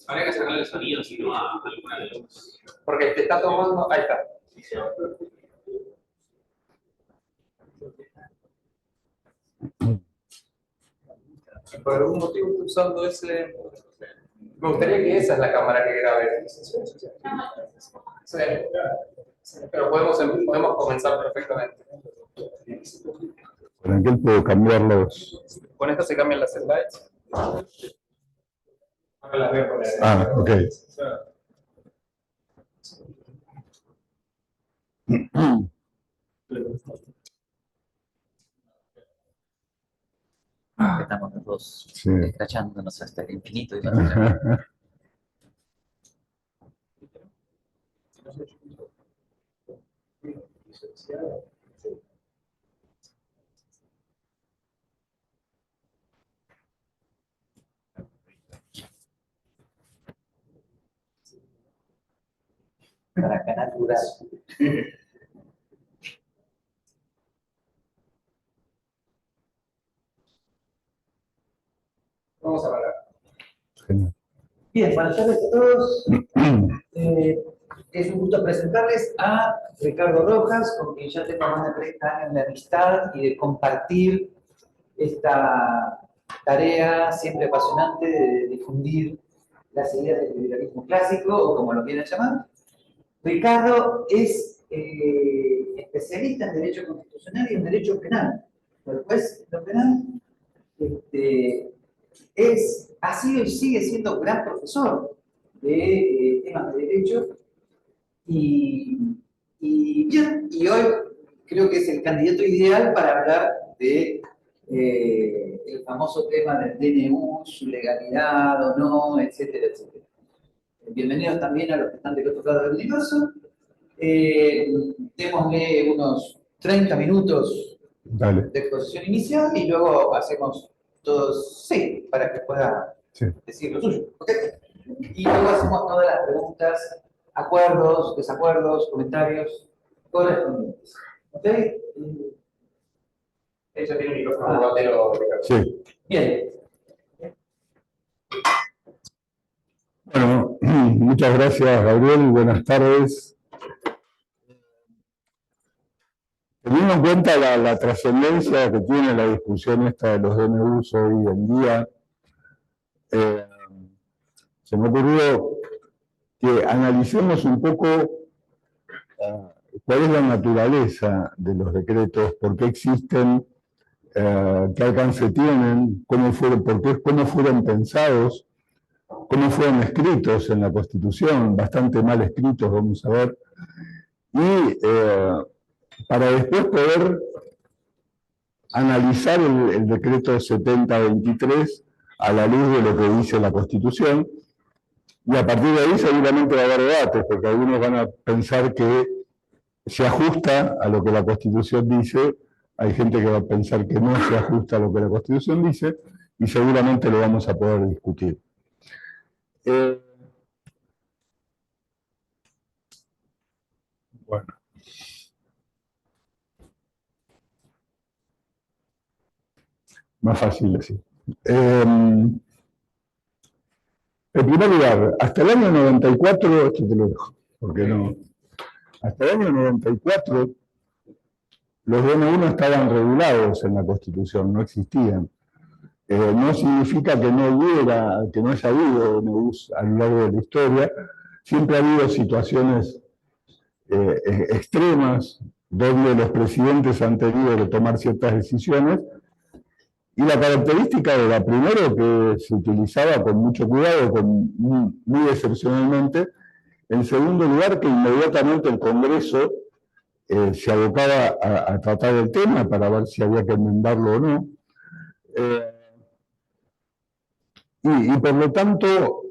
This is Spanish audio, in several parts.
Habría que sacarle el sonido, si no, a alguna de los... Porque te está tomando. Ahí está. Por algún motivo estoy usando ese. Me gustaría que esa es la cámara que grabe. Sí. Pero podemos comenzar perfectamente. Con aquel puedo cambiar los. Con esto se cambian las slides. Ahora las voy a poner. Ah, ok. Estamos los dos Sí. escrachándonos hasta el infinito y más allá. Para Canal Rural. Vamos a parar. Genial. Bien, buenas tardes a todos. Es un gusto presentarles a Ricardo Rojas, con quien ya tengo más de 30 años de amistad y de compartir esta tarea siempre apasionante de difundir las ideas del liberalismo clásico, o como lo quieran llamar. Ricardo es especialista en Derecho Constitucional y en Derecho Penal. Después, lo penal, ha sido y sigue siendo gran profesor de temas de derecho y hoy creo que es el candidato ideal para hablar de el famoso tema del DNU, su legalidad o no, etcétera, etcétera. Bienvenidos también a los que están del otro lado del universo. Démosle unos 30 minutos Dale. de exposición inicial y luego hacemos todos, sí, para que pueda decir lo suyo, ¿ok? Y luego hacemos todas las preguntas, acuerdos, desacuerdos, comentarios correspondientes, ¿ok? Ella tiene un micrófono batero. Sí. Bien. Bueno, muchas gracias, Gabriel. Buenas tardes. Teniendo en cuenta la trascendencia que tiene la discusión esta de los DNUs hoy en día, se me ocurrió que analicemos un poco cuál es la naturaleza de los decretos, por qué existen, qué alcance tienen, cómo fueron pensados, cómo fueron escritos en la Constitución, bastante mal escritos, vamos a ver, y para después poder analizar el decreto 7023 a la luz de lo que dice la Constitución, y a partir de ahí seguramente va a haber debates, porque algunos van a pensar que se ajusta a lo que la Constitución dice, hay gente que va a pensar que no se ajusta a lo que la Constitución dice, y seguramente lo vamos a poder discutir. Bueno. Más fácil así. En primer lugar, hasta el año 94, esto te lo dejo, porque no. Hasta el año 94, los DNU no estaban regulados en la Constitución, no existían. No significa que no haya habido DNUs a lo largo de la historia. Siempre ha habido situaciones extremas donde los presidentes han tenido que tomar ciertas decisiones. Y la característica era, primero, que se utilizaba con mucho cuidado, muy excepcionalmente. En segundo lugar, que inmediatamente el Congreso se abocaba a tratar el tema para ver si había que enmendarlo o no. Y por lo tanto,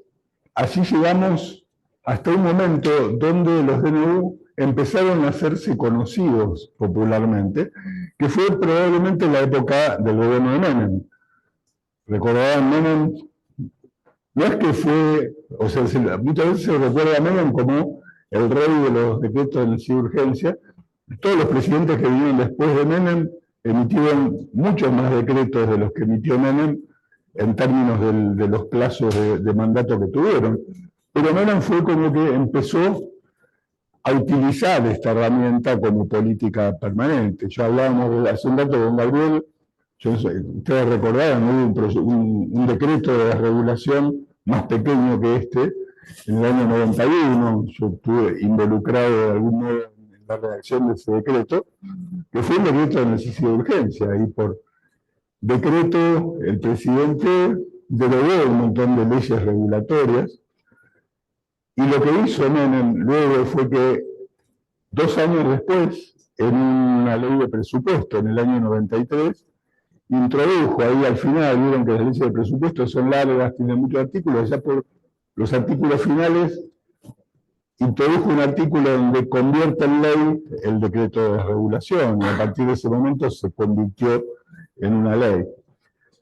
así llegamos hasta un momento donde los DNU empezaron a hacerse conocidos popularmente, que fue probablemente la época del gobierno de Menem. Recordarán, Menem, no es que fue, o sea, muchas veces se recuerda a Menem como el rey de los decretos de necesidad de urgencia. Todos los presidentes que vinieron después de Menem emitieron muchos más decretos de los que emitió Menem en términos de los plazos de mandato que tuvieron. Pero Menem fue como que empezó a utilizar esta herramienta como política permanente. Ya hablábamos hace un rato con Gabriel, ustedes recordarán, hubo un decreto de regulación más pequeño que este, en el año 91, yo estuve involucrado de algún modo en la redacción de ese decreto, que fue un decreto de necesidad de urgencia, y por decreto el presidente derogó un montón de leyes regulatorias, y lo que hizo Menem luego fue que 2 años después, en una ley de presupuesto, en el año 93, introdujo ahí al final, vieron que las leyes de presupuesto son largas, tienen muchos artículos, ya por los artículos finales, introdujo un artículo donde convierte en ley el decreto de regulación, y a partir de ese momento se convirtió en una ley.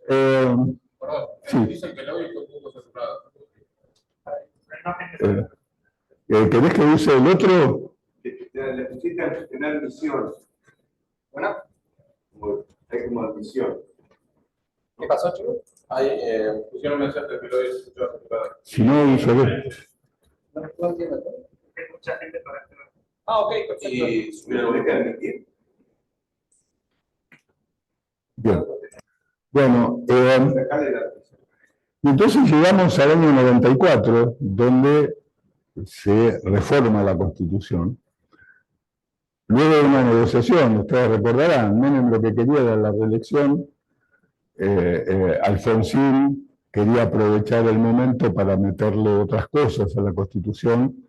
Perdón, Sí. dicen que el audio está un poco saturado. ¿Querés que use el otro? Le pusiste a tener misión. Bueno, Hay como admisión. ¿qué pasó, chicos? Ahí pusieron un mensaje que lo he escuchado saturado. Si no, uso el otro. No entiendo. Hay mucha gente para esto. Ah, ok, perfecto. Y lo deja admitir. Bien. Bueno, Sacarle la admisión. y entonces llegamos al año 94, donde se reforma la Constitución. Luego de una negociación, ustedes recordarán, Menem lo que quería era la reelección, Alfonsín quería aprovechar el momento para meterle otras cosas a la Constitución.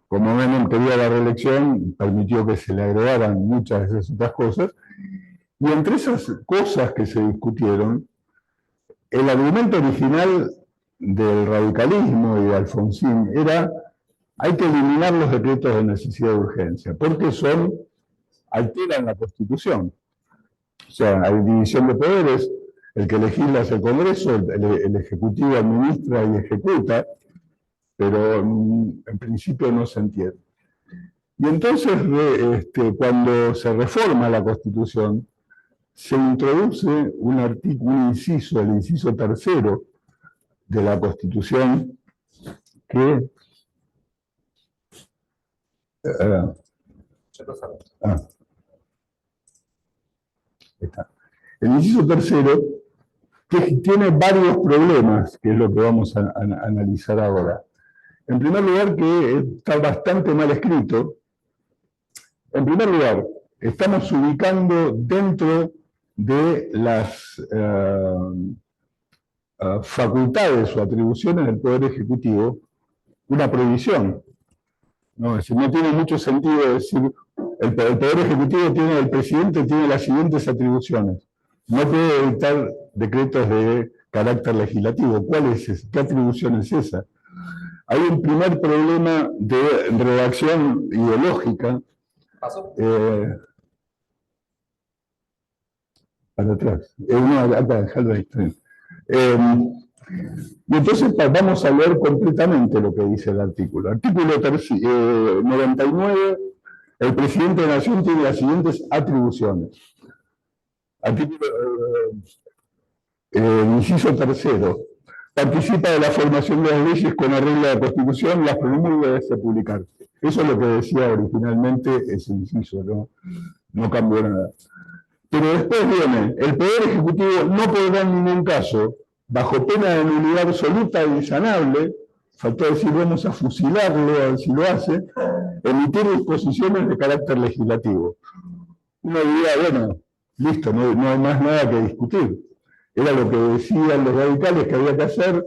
Como Menem quería la reelección, permitió que se le agregaran muchas de esas otras cosas, y entre esas cosas que se discutieron, el argumento original del radicalismo y de Alfonsín era: hay que eliminar los decretos de necesidad de urgencia, porque alteran la Constitución. O sea, hay división de poderes, el que legisla es el Congreso, el Ejecutivo administra y ejecuta, pero en principio no se entiende. Y entonces, cuando se reforma la Constitución, se introduce un inciso, el inciso 3º de la Constitución, que está. El inciso 3º, que tiene varios problemas, que es lo que vamos a analizar ahora. En primer lugar, que está bastante mal escrito. En primer lugar, estamos ubicando dentro de las facultades o atribuciones del Poder Ejecutivo una prohibición. No, es decir, no tiene mucho sentido decir, el Poder Ejecutivo tiene, el presidente tiene las siguientes atribuciones. No puede dictar decretos de carácter legislativo. ¿Cuál es esa? ¿Qué atribución es esa? Hay un primer problema de redacción ideológica. ¿Pasó? Para atrás. No, acá, déjalo ahí. Y entonces vamos a leer completamente lo que dice el artículo. Artículo 99, el presidente de la Nación tiene las siguientes atribuciones. Artículo, inciso 3º, participa de la formación de las leyes con arreglo a la Constitución, las promulga y debe publicarse. Eso es lo que decía originalmente ese inciso, no cambió nada. Pero después viene, el Poder Ejecutivo no podrá en ningún caso, bajo pena de nulidad absoluta e insanable, faltó decir vamos a fusilarlo a ver si lo hace, emitir disposiciones de carácter legislativo. Uno diría, bueno, listo, no hay más nada que discutir. Era lo que decían los radicales que había que hacer,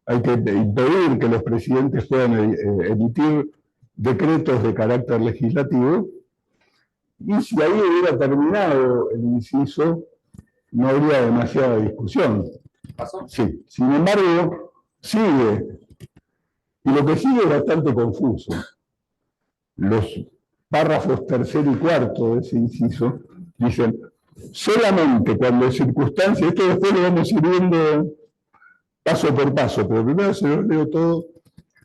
hay que impedir que los presidentes puedan emitir decretos de carácter legislativo, y si ahí hubiera terminado el inciso, no habría demasiada discusión. ¿Pasó? Sí. Sin embargo, sigue Y lo que sigue es bastante confuso. Los párrafos tercero y cuarto de ese inciso dicen, solamente cuando circunstancias, esto después lo vamos a ir viendo paso por paso, pero primero se los leo todo,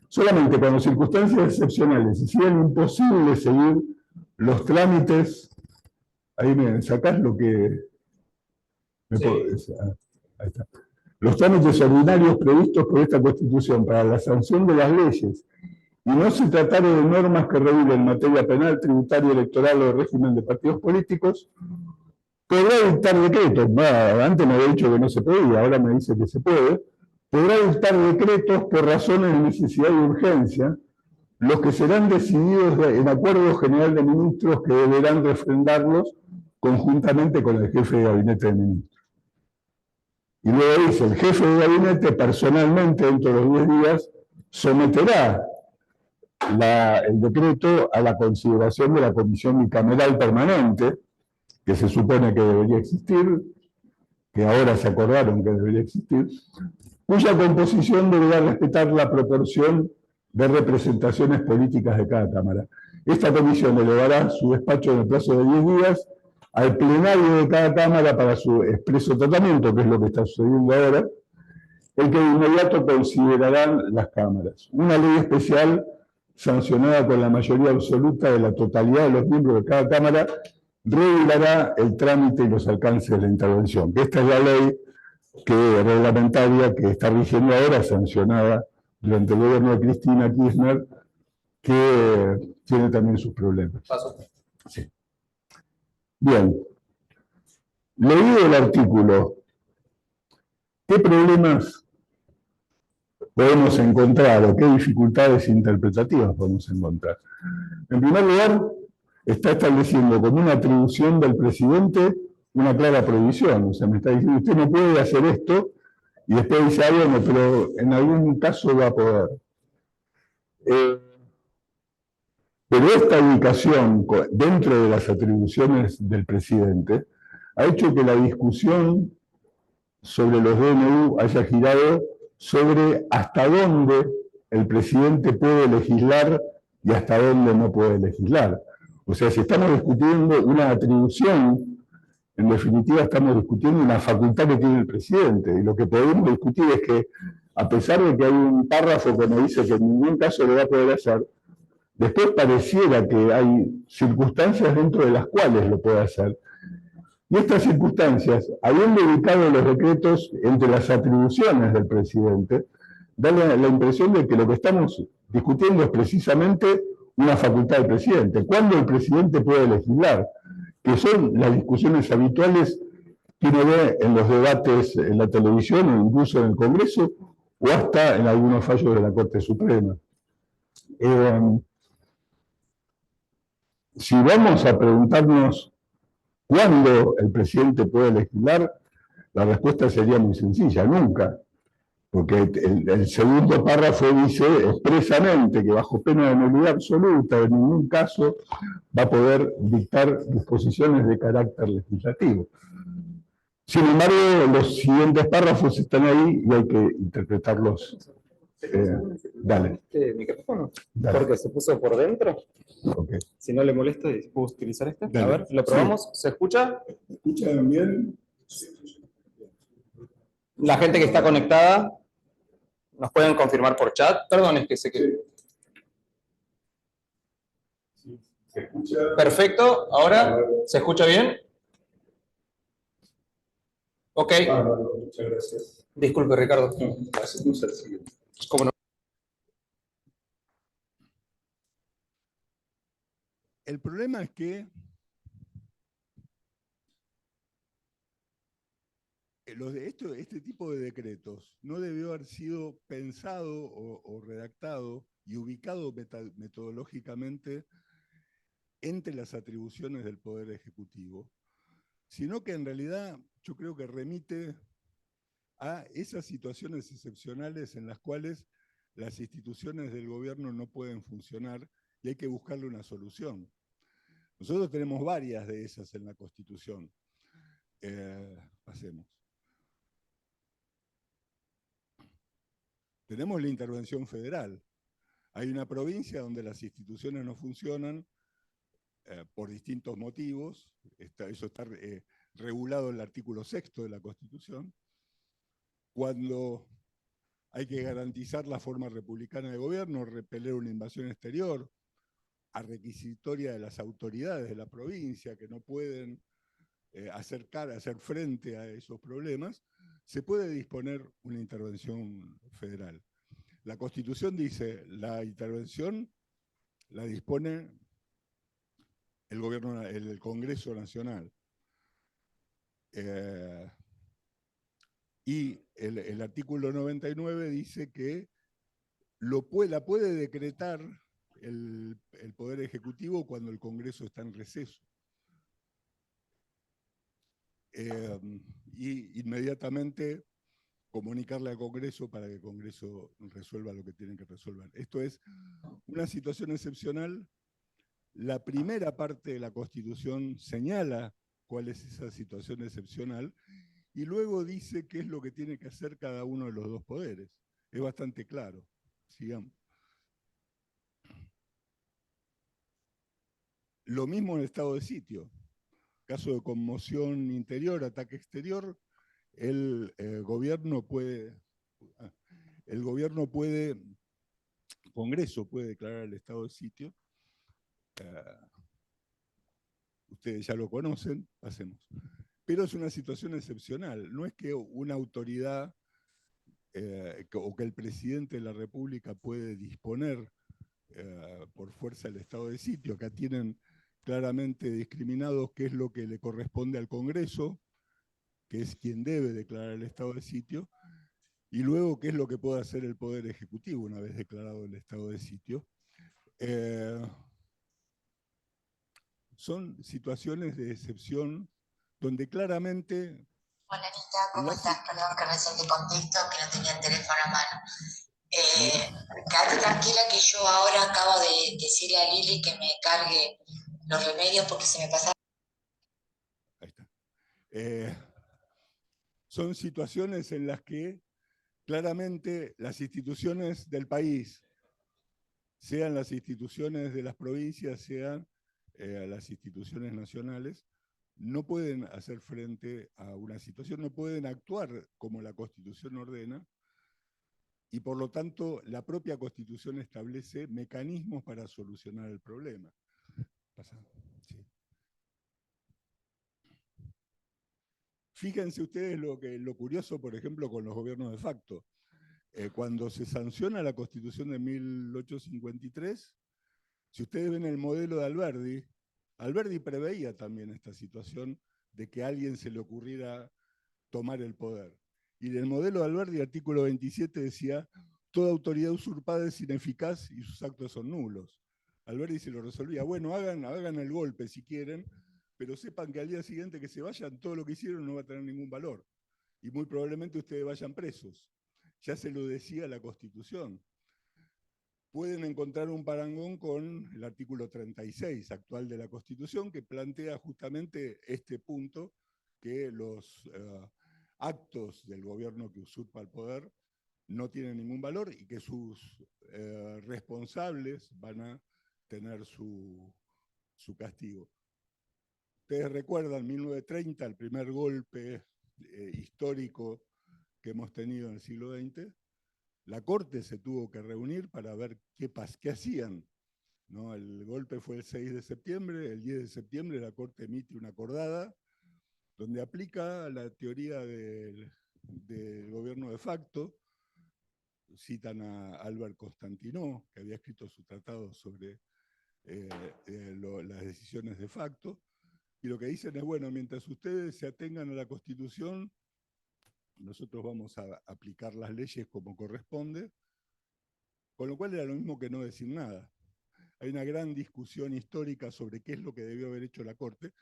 solamente cuando circunstancias excepcionales hicieran imposible seguir los trámites, ahí me sacás lo que... Sí. Ahí está. Los trámites ordinarios previstos por esta Constitución para la sanción de las leyes, y no se tratara de normas que regulen materia penal, tributaria, electoral o de régimen de partidos políticos, podrá dictar decretos. Antes me había dicho que no se podía, ahora me dice que se puede. Podrá dictar decretos por razones de necesidad y urgencia, los que serán decididos en acuerdo general de ministros que deberán refrendarlos conjuntamente con el jefe de gabinete de ministros. Y luego dice, el jefe de gabinete personalmente dentro de los 10 días someterá el decreto a la consideración de la Comisión Bicameral Permanente, que se supone que debería existir, que ahora se acordaron que debería existir, cuya composición deberá respetar la proporción de representaciones políticas de cada Cámara. Esta comisión elevará su despacho en el plazo de 10 días al plenario de cada Cámara para su expreso tratamiento, que es lo que está sucediendo ahora, el que de inmediato considerarán las cámaras. Una ley especial sancionada con la mayoría absoluta de la totalidad de los miembros de cada Cámara regulará el trámite y los alcances de la intervención. Esta es la ley reglamentaria que está rigiendo ahora, sancionada durante el gobierno de Cristina Kirchner, que tiene también sus problemas. Paso. Sí. Bien. Leído el artículo, ¿qué problemas podemos encontrar o qué dificultades interpretativas podemos encontrar? En primer lugar, está estableciendo como una atribución del presidente una clara prohibición. O sea, me está diciendo, usted no puede hacer esto, y después dice, bueno, pero en algún caso va a poder. Pero esta ubicación dentro de las atribuciones del presidente ha hecho que la discusión sobre los DNU haya girado sobre hasta dónde el presidente puede legislar y hasta dónde no puede legislar. O sea, si estamos discutiendo una atribución, en definitiva estamos discutiendo una facultad que tiene el presidente. Y lo que podemos discutir es que, a pesar de que hay un párrafo que me dice que en ningún caso lo va a poder hacer, después pareciera que hay circunstancias dentro de las cuales lo puede hacer. Y estas circunstancias, habiendo ubicado los decretos entre las atribuciones del presidente, da la impresión de que lo que estamos discutiendo es precisamente una facultad del presidente. ¿Cuándo el presidente puede legislar? Que son las discusiones habituales que uno ve en los debates en la televisión o incluso en el Congreso o hasta en algunos fallos de la Corte Suprema. Si vamos a preguntarnos cuándo el presidente puede legislar, la respuesta sería muy sencilla, nunca. Porque el segundo párrafo dice expresamente que bajo pena de nulidad absoluta, en ningún caso va a poder dictar disposiciones de carácter legislativo. Sin embargo, los siguientes párrafos están ahí y hay que interpretarlos. Dale. ¿Micrófono? Dale. Porque se puso por dentro. Okay. Si no le molesta, ¿puedo utilizar este? Dale. A ver, lo probamos. ¿Se escucha? ¿Escuchan bien? La gente que está conectada, ¿nos pueden confirmar por chat? Perdón, es que sé que... ¿Se escucha? Perfecto, ahora, ¿se escucha bien? Ok. Muchas gracias. Disculpe, Ricardo. Hacemos el siguiente. ¿Cómo no? El problema es que este tipo de decretos no debió haber sido pensado o redactado y ubicado metodológicamente entre las atribuciones del Poder Ejecutivo, sino que en realidad yo creo que remite a esas situaciones excepcionales en las cuales las instituciones del gobierno no pueden funcionar y hay que buscarle una solución. Nosotros tenemos varias de esas en la Constitución. Pasemos. Tenemos la intervención federal. Hay una provincia donde las instituciones no funcionan por distintos motivos, eso está regulado en el artículo 6º de la Constitución, cuando hay que garantizar la forma republicana de gobierno, repeler una invasión exterior, a requisitoria de las autoridades de la provincia que no pueden hacer frente a esos problemas, se puede disponer una intervención federal. La Constitución dice, la intervención la dispone el Congreso Nacional. Y el artículo 99 dice que la puede decretar el Poder Ejecutivo cuando el Congreso está en receso. Y inmediatamente comunicarle al Congreso para que el Congreso resuelva lo que tienen que resolver. Esto es una situación excepcional. La primera parte de la Constitución señala cuál es esa situación excepcional y luego dice qué es lo que tiene que hacer cada uno de los dos poderes. Es bastante claro. Sigamos. Lo mismo en el estado de sitio. Caso de conmoción interior, ataque exterior, el gobierno puede, Congreso puede declarar el estado de sitio. Ustedes ya lo conocen, pasemos. Pero es una situación excepcional. No es que una autoridad o que el presidente de la República puede disponer por fuerza del estado de sitio. Acá tienen claramente discriminados qué es lo que le corresponde al Congreso, que es quien debe declarar el estado de sitio, y luego qué es lo que puede hacer el Poder Ejecutivo una vez declarado el estado de sitio. Son situaciones de excepción donde claramente... Hola Anita, ¿cómo estás? Perdón que recién te contesto, que no tenía el teléfono a mano. Quédate tranquila que yo ahora acabo de decirle a Lili que me cargue los remedios porque se me pasaron. Ahí está. Son situaciones en las que claramente las instituciones del país, sean las instituciones de las provincias, sean las instituciones nacionales, no pueden hacer frente a una situación, no pueden actuar como la Constitución ordena, y por lo tanto la propia Constitución establece mecanismos para solucionar el problema. Sí. Fíjense ustedes lo curioso, por ejemplo, con los gobiernos de facto. Cuando se sanciona la Constitución de 1853, si ustedes ven el modelo de Alberdi, Alberdi preveía también esta situación de que a alguien se le ocurriera tomar el poder. Y en el modelo de Alberdi, artículo 27, decía, toda autoridad usurpada es ineficaz y sus actos son nulos. Alberdi se lo resolvía, bueno, hagan el golpe si quieren, pero sepan que al día siguiente que se vayan, todo lo que hicieron no va a tener ningún valor. Y muy probablemente ustedes vayan presos. Ya se lo decía la Constitución. Pueden encontrar un parangón con el artículo 36 actual de la Constitución, que plantea justamente este punto, que los actos del gobierno que usurpa el poder no tienen ningún valor y que sus responsables van a tener su castigo. Ustedes recuerdan 1930, el primer golpe histórico que hemos tenido en el siglo XX. La Corte se tuvo que reunir para ver qué hacían. ¿No? El golpe fue el 6 de septiembre, el 10 de septiembre la Corte emite una acordada donde aplica la teoría del gobierno de facto. Citan a Albert Constantinó, que había escrito su tratado sobre las decisiones de facto, y lo que dicen es, bueno, mientras ustedes se atengan a la Constitución, nosotros vamos a aplicar las leyes como corresponde, con lo cual era lo mismo que no decir nada. Hay una gran discusión histórica sobre qué es lo que debió haber hecho la Corte,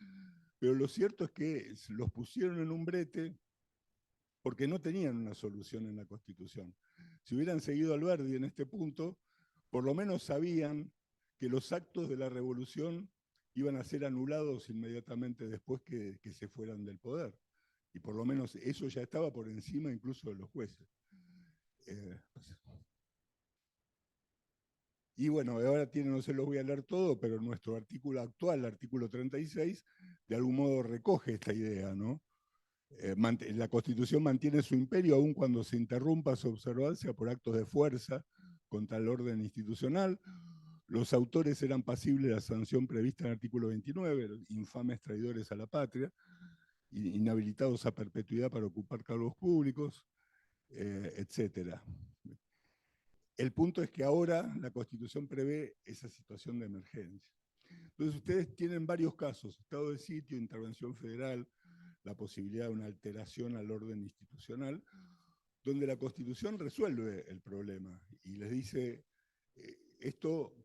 pero lo cierto es que los pusieron en un brete porque no tenían una solución en la Constitución. Si hubieran seguido Alberdi en este punto, por lo menos sabían que los actos de la revolución iban a ser anulados inmediatamente después que se fueran del poder. Y por lo menos eso ya estaba por encima incluso de los jueces. Y bueno, ahora tiene, no se los voy a leer todo, pero nuestro artículo actual, el artículo 36, de algún modo recoge esta idea, ¿no? La Constitución mantiene su imperio aun cuando se interrumpa su observancia por actos de fuerza contra el orden institucional. Los autores eran pasibles de la sanción prevista en el artículo 29, infames traidores a la patria, inhabilitados a perpetuidad para ocupar cargos públicos, etc. El punto es que ahora la Constitución prevé esa situación de emergencia. Entonces ustedes tienen varios casos, estado de sitio, intervención federal, la posibilidad de una alteración al orden institucional, donde la Constitución resuelve el problema y les dice, esto,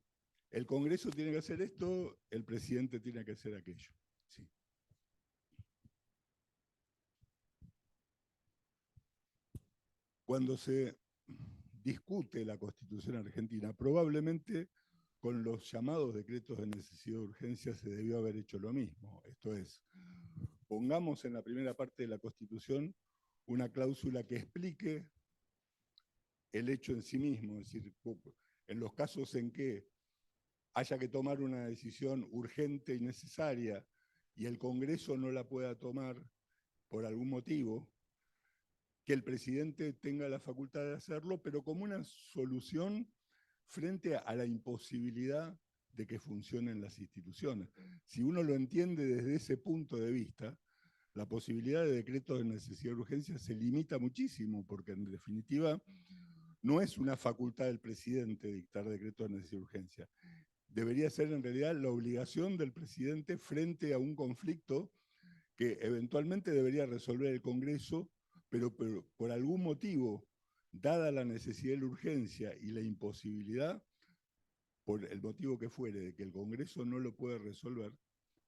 el Congreso tiene que hacer esto, el presidente tiene que hacer aquello. Sí. Cuando se discute la Constitución argentina, probablemente con los llamados decretos de necesidad de urgencia se debió haber hecho lo mismo. Esto es, pongamos en la primera parte de la Constitución una cláusula que explique el hecho en sí mismo, es decir, en los casos en que haya que tomar una decisión urgente y necesaria y el Congreso no la pueda tomar por algún motivo, que el presidente tenga la facultad de hacerlo, pero como una solución frente a la imposibilidad de que funcionen las instituciones. Si uno lo entiende desde ese punto de vista, la posibilidad de decretos de necesidad de urgencia se limita muchísimo, porque en definitiva no es una facultad del presidente dictar decretos de necesidad de urgencia. Debería ser en realidad la obligación del presidente frente a un conflicto que eventualmente debería resolver el Congreso, pero por algún motivo, dada la necesidad de la urgencia y la imposibilidad, por el motivo que fuere, de que el Congreso no lo puede resolver,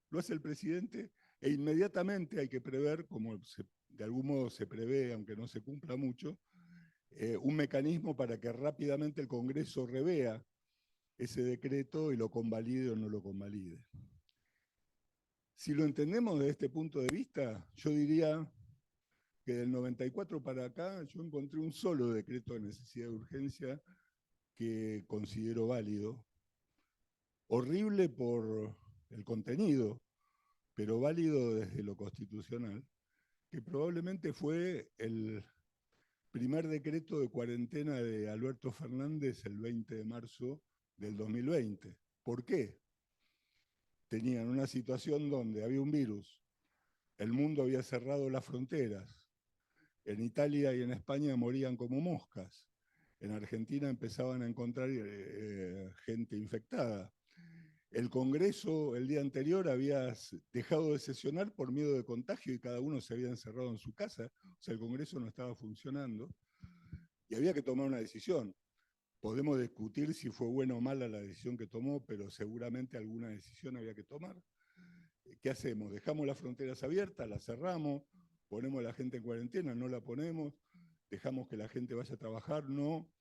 lo hace el presidente e inmediatamente hay que prever, como de algún modo se prevé, aunque no se cumpla mucho, un mecanismo para que rápidamente el Congreso revea ese decreto y lo convalide o no lo convalide. Si lo entendemos desde este punto de vista, yo diría que del 94 para acá yo encontré un solo decreto de necesidad de urgencia que considero válido. Horrible por el contenido, pero válido desde lo constitucional, que probablemente fue el primer decreto de cuarentena de Alberto Fernández el 20 de marzo del 2020. ¿Por qué? Tenían una situación donde había un virus, el mundo había cerrado las fronteras, en Italia y en España morían como moscas, en Argentina empezaban a encontrar gente infectada. El Congreso el día anterior había dejado de sesionar por miedo de contagio y cada uno se había encerrado en su casa, o sea, el Congreso no estaba funcionando y había que tomar una decisión. Podemos discutir si fue buena o mala la decisión que tomó, pero seguramente alguna decisión había que tomar. ¿Qué hacemos? ¿Dejamos las fronteras abiertas? ¿Las cerramos? ¿Ponemos a la gente en cuarentena? ¿No la ponemos? ¿Dejamos que la gente vaya a trabajar? No.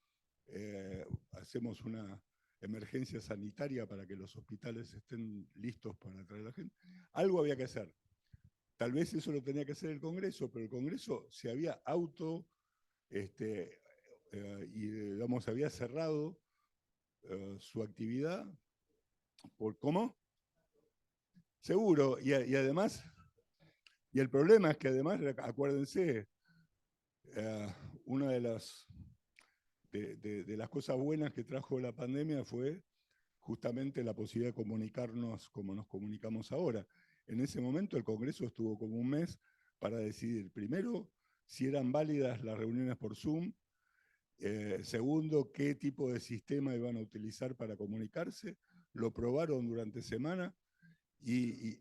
¿Hacemos una emergencia sanitaria para que los hospitales estén listos para traer a la gente? Algo había que hacer. Tal vez eso lo tenía que hacer el Congreso, pero el Congreso se había y digamos, había cerrado su actividad. ¿Cómo? Seguro, y además, y el problema es que además, acuérdense, una de las cosas buenas que trajo la pandemia fue justamente la posibilidad de comunicarnos como nos comunicamos ahora. En ese momento el Congreso estuvo como un mes para decidir, primero, si eran válidas las reuniones por Zoom, segundo, qué tipo de sistema iban a utilizar para comunicarse, lo probaron durante semana y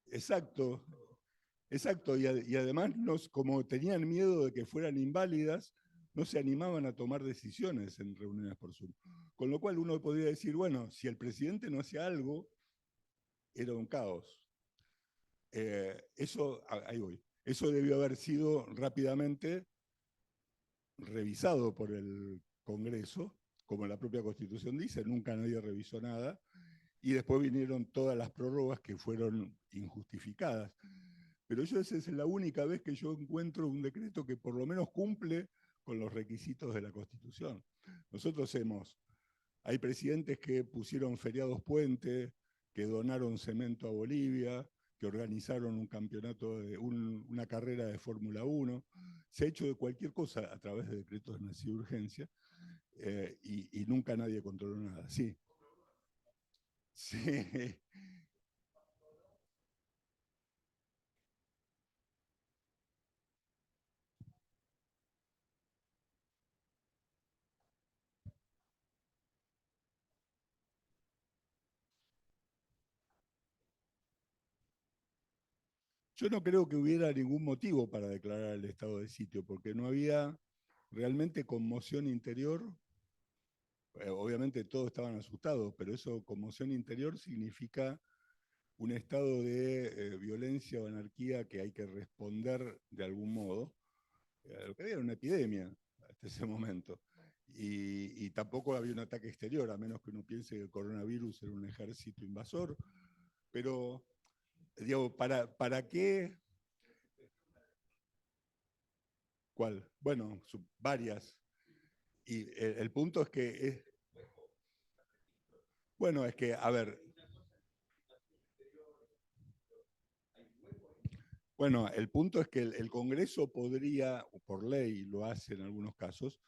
exacto, exacto, y además como tenían miedo de que fueran inválidas, no se animaban a tomar decisiones en reuniones por Zoom. Con lo cual uno podría decir, bueno, si el presidente no hacía algo, era un caos. Ahí voy. Eso debió haber sido rápidamente revisado por el Congreso, como la propia Constitución dice, nunca nadie revisó nada, y después vinieron todas las prórrogas que fueron injustificadas. Pero esa es la única vez que yo encuentro un decreto que por lo menos cumple con los requisitos de la Constitución. Nosotros hemos Hay presidentes que pusieron feriados puente, que donaron cemento a Bolivia, que organizaron un campeonato, una carrera de Fórmula 1. Se ha hecho de cualquier cosa a través de decretos de necesidad de urgencia y nunca nadie controló nada. Sí. Sí. Yo no creo que hubiera ningún motivo para declarar el estado de sitio, porque no había realmente conmoción interior. Obviamente todos estaban asustados, pero eso, conmoción interior, significa un estado de violencia o anarquía que hay que responder de algún modo. Lo que había era una epidemia hasta ese momento. Y tampoco había un ataque exterior, a menos que uno piense que el coronavirus era un ejército invasor. Pero, digo, ¿para qué? ¿Cuál? Bueno, varias. Y el punto es que bueno, es que, a ver, bueno, el punto es que el Congreso podría, por ley lo hace en algunos casos,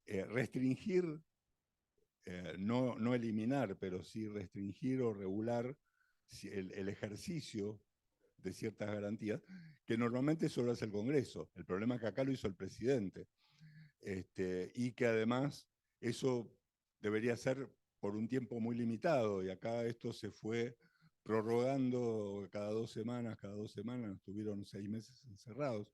restringir, no eliminar, pero sí restringir o regular el ejercicio de ciertas garantías, que normalmente solo hace el Congreso. El problema es que acá lo hizo el presidente. Y que además eso debería ser por un tiempo muy limitado, y acá esto se fue prorrogando cada 2 semanas, estuvieron 6 meses encerrados.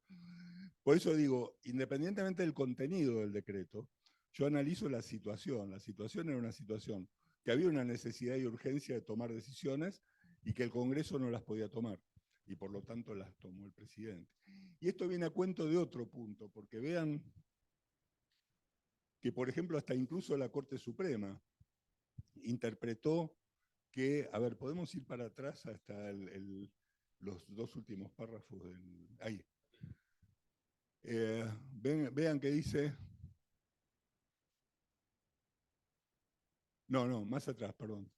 Por eso digo, independientemente del contenido del decreto, yo analizo la situación. La situación era una situación que había una necesidad y urgencia de tomar decisiones y que el Congreso no las podía tomar, y por lo tanto las tomó el presidente. Y esto viene a cuento de otro punto, porque vean que, por ejemplo, hasta incluso la Corte Suprema interpretó que, a ver, podemos ir para atrás hasta los 2 últimos párrafos ahí. Vean que dice, no, más atrás, perdón,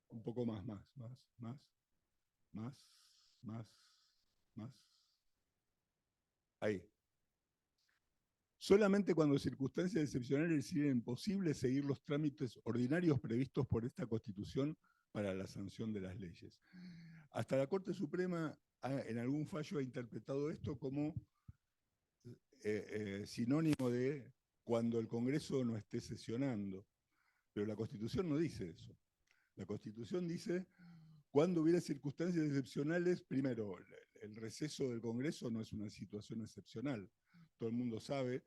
un poco más, más, más, ahí. Solamente cuando circunstancias excepcionales hicieran imposible seguir los trámites ordinarios previstos por esta Constitución para la sanción de las leyes. Hasta la Corte Suprema en algún fallo ha interpretado esto como sinónimo de cuando el Congreso no esté sesionando. Pero la Constitución no dice eso. La Constitución dice cuando hubiera circunstancias excepcionales, primero, el receso del Congreso no es una situación excepcional. Todo el mundo sabe,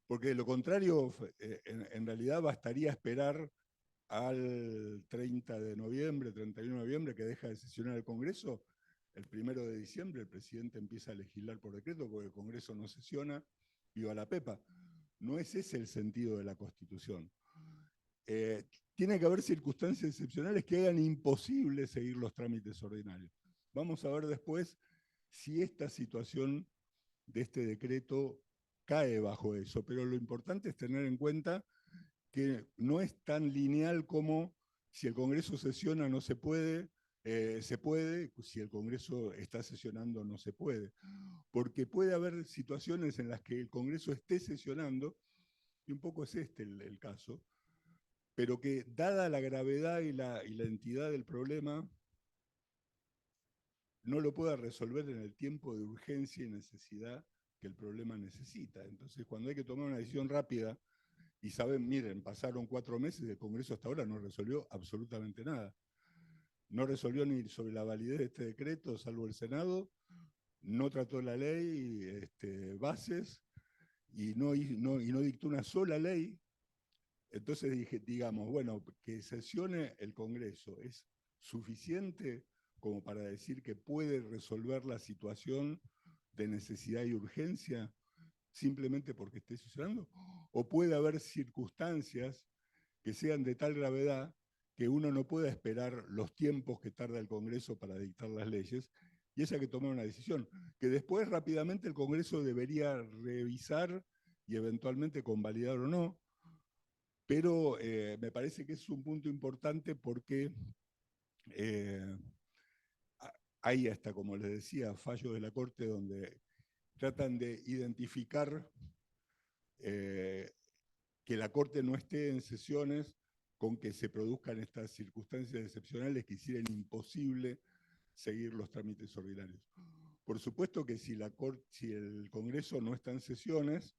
porque de lo contrario, en realidad bastaría esperar al 30 de noviembre, 31 de noviembre, que deja de sesionar el Congreso. El 1 de diciembre el presidente empieza a legislar por decreto porque el Congreso no sesiona, viva la pepa. No es ese el sentido de la Constitución. Tiene que haber circunstancias excepcionales que hagan imposible seguir los trámites ordinarios. Vamos a ver después si esta situación de este decreto cae bajo eso, pero lo importante es tener en cuenta que no es tan lineal como si el Congreso sesiona no se puede, si el Congreso está sesionando no se puede, porque puede haber situaciones en las que el Congreso esté sesionando, y un poco es este el caso, pero que dada la gravedad y la entidad del problema, no lo pueda resolver en el tiempo de urgencia y necesidad que el problema necesita. Entonces, cuando hay que tomar una decisión rápida, y saben, miren, pasaron 4 meses y el Congreso hasta ahora no resolvió absolutamente nada. No resolvió ni sobre la validez de este decreto, salvo el Senado, no trató la ley, bases, y no dictó una sola ley. Entonces digamos, bueno, que sesione el Congreso es suficiente como para decir que puede resolver la situación de necesidad y urgencia simplemente porque esté sesionando, o puede haber circunstancias que sean de tal gravedad que uno no pueda esperar los tiempos que tarda el Congreso para dictar las leyes, y esa que tomar una decisión, que después rápidamente el Congreso debería revisar y eventualmente convalidar o no, pero me parece que es un punto importante porque hay hasta, como les decía, fallos de la Corte donde tratan de identificar que la Corte no esté en sesiones con que se produzcan estas circunstancias excepcionales que hicieran imposible seguir los trámites ordinarios. Por supuesto que si el Congreso no está en sesiones,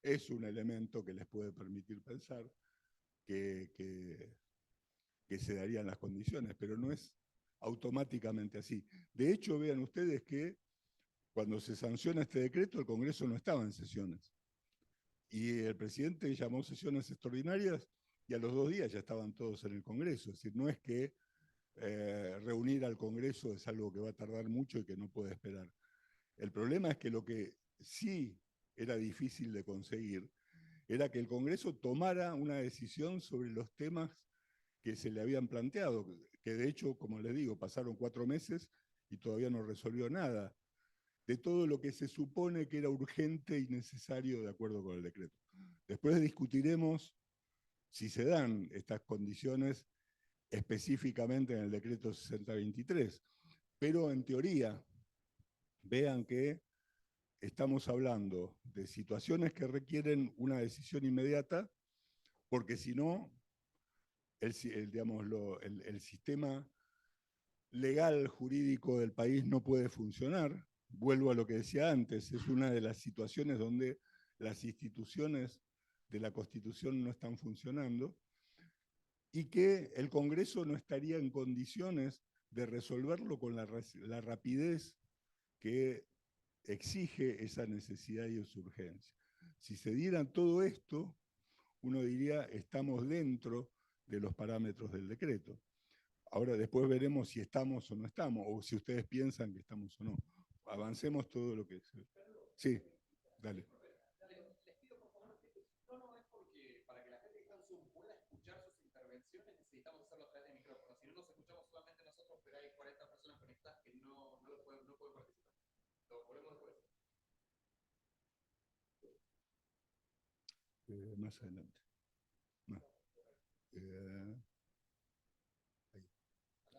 es un elemento que les puede permitir pensar que se darían las condiciones, pero no es automáticamente así. De hecho, vean ustedes que cuando se sanciona este decreto, el Congreso no estaba en sesiones. Y el presidente llamó sesiones extraordinarias y a los 2 días ya estaban todos en el Congreso. Es decir, no es que reunir al Congreso es algo que va a tardar mucho y que no puede esperar. El problema es que lo que sí era difícil de conseguir era que el Congreso tomara una decisión sobre los temas que se le habían planteado, que de hecho, como les digo, pasaron 4 meses y todavía no resolvió nada de todo lo que se supone que era urgente y necesario de acuerdo con el decreto. Después discutiremos si se dan estas condiciones específicamente en el decreto 6023, pero en teoría, vean que estamos hablando de situaciones que requieren una decisión inmediata, porque si no, el sistema legal jurídico del país no puede funcionar. Vuelvo a lo que decía antes, es una de las situaciones donde las instituciones de la Constitución no están funcionando y que el Congreso no estaría en condiciones de resolverlo con la rapidez que exige esa necesidad y esa urgencia. Si se diera todo esto, uno diría estamos dentro de los parámetros del decreto. Ahora después veremos si estamos o no estamos, o si ustedes piensan que estamos o no. Avancemos todo lo que... Sí, dale. Les pido por favor que su tono es porque para que la gente que está en Zoom pueda escuchar sus intervenciones necesitamos hacerlo a través de micrófono. Si no nos escuchamos solamente nosotros, pero hay 40 personas conectadas que no pueden participar. Lo volvemos después. Más adelante. No.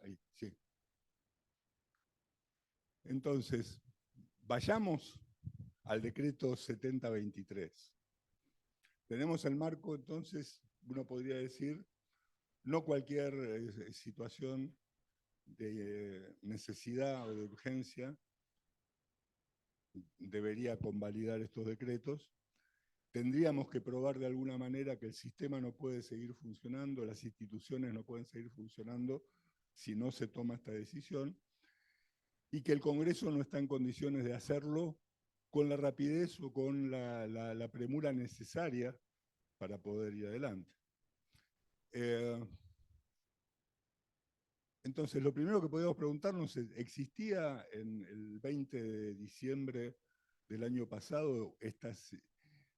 Ahí, sí. Entonces, vayamos al decreto 7023. Tenemos el marco, entonces, uno podría decir, no cualquier situación de necesidad o de urgencia debería convalidar estos decretos. Tendríamos que probar de alguna manera que el sistema no puede seguir funcionando, las instituciones no pueden seguir funcionando si no se toma esta decisión, y que el Congreso no está en condiciones de hacerlo con la rapidez o con la premura necesaria para poder ir adelante. Entonces, lo primero que podemos preguntarnos es, ¿existía en el 20 de diciembre del año pasado esta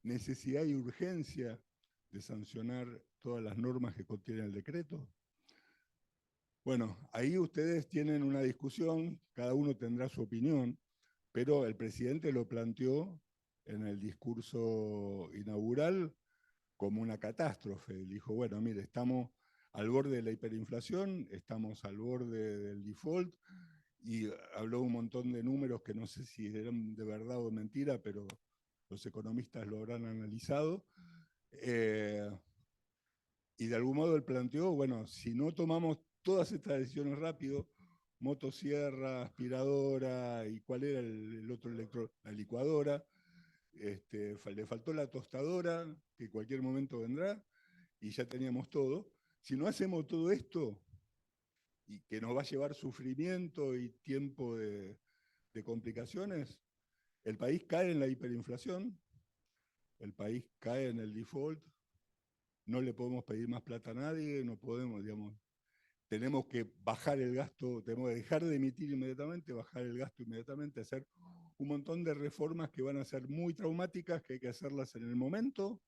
necesidad y urgencia de sancionar todas las normas que contiene el decreto? Bueno, ahí ustedes tienen una discusión, cada uno tendrá su opinión, pero el presidente lo planteó en el discurso inaugural como una catástrofe. Él dijo, bueno, mire, estamos al borde de la hiperinflación, estamos al borde del default, y habló un montón de números que no sé si eran de verdad o de mentira, pero los economistas lo habrán analizado. Y de algún modo él planteó, bueno, si no tomamos todas estas decisiones rápido, motosierra, aspiradora, y cuál era el otro la licuadora, le faltó la tostadora, que en cualquier momento vendrá, y ya teníamos todo. Si no hacemos todo esto, y que nos va a llevar sufrimiento y tiempo de complicaciones, el país cae en la hiperinflación, el país cae en el default, no le podemos pedir más plata a nadie, no podemos, digamos, tenemos que bajar el gasto, tenemos que dejar de emitir inmediatamente, bajar el gasto inmediatamente, hacer un montón de reformas que van a ser muy traumáticas, que hay que hacerlas en el momento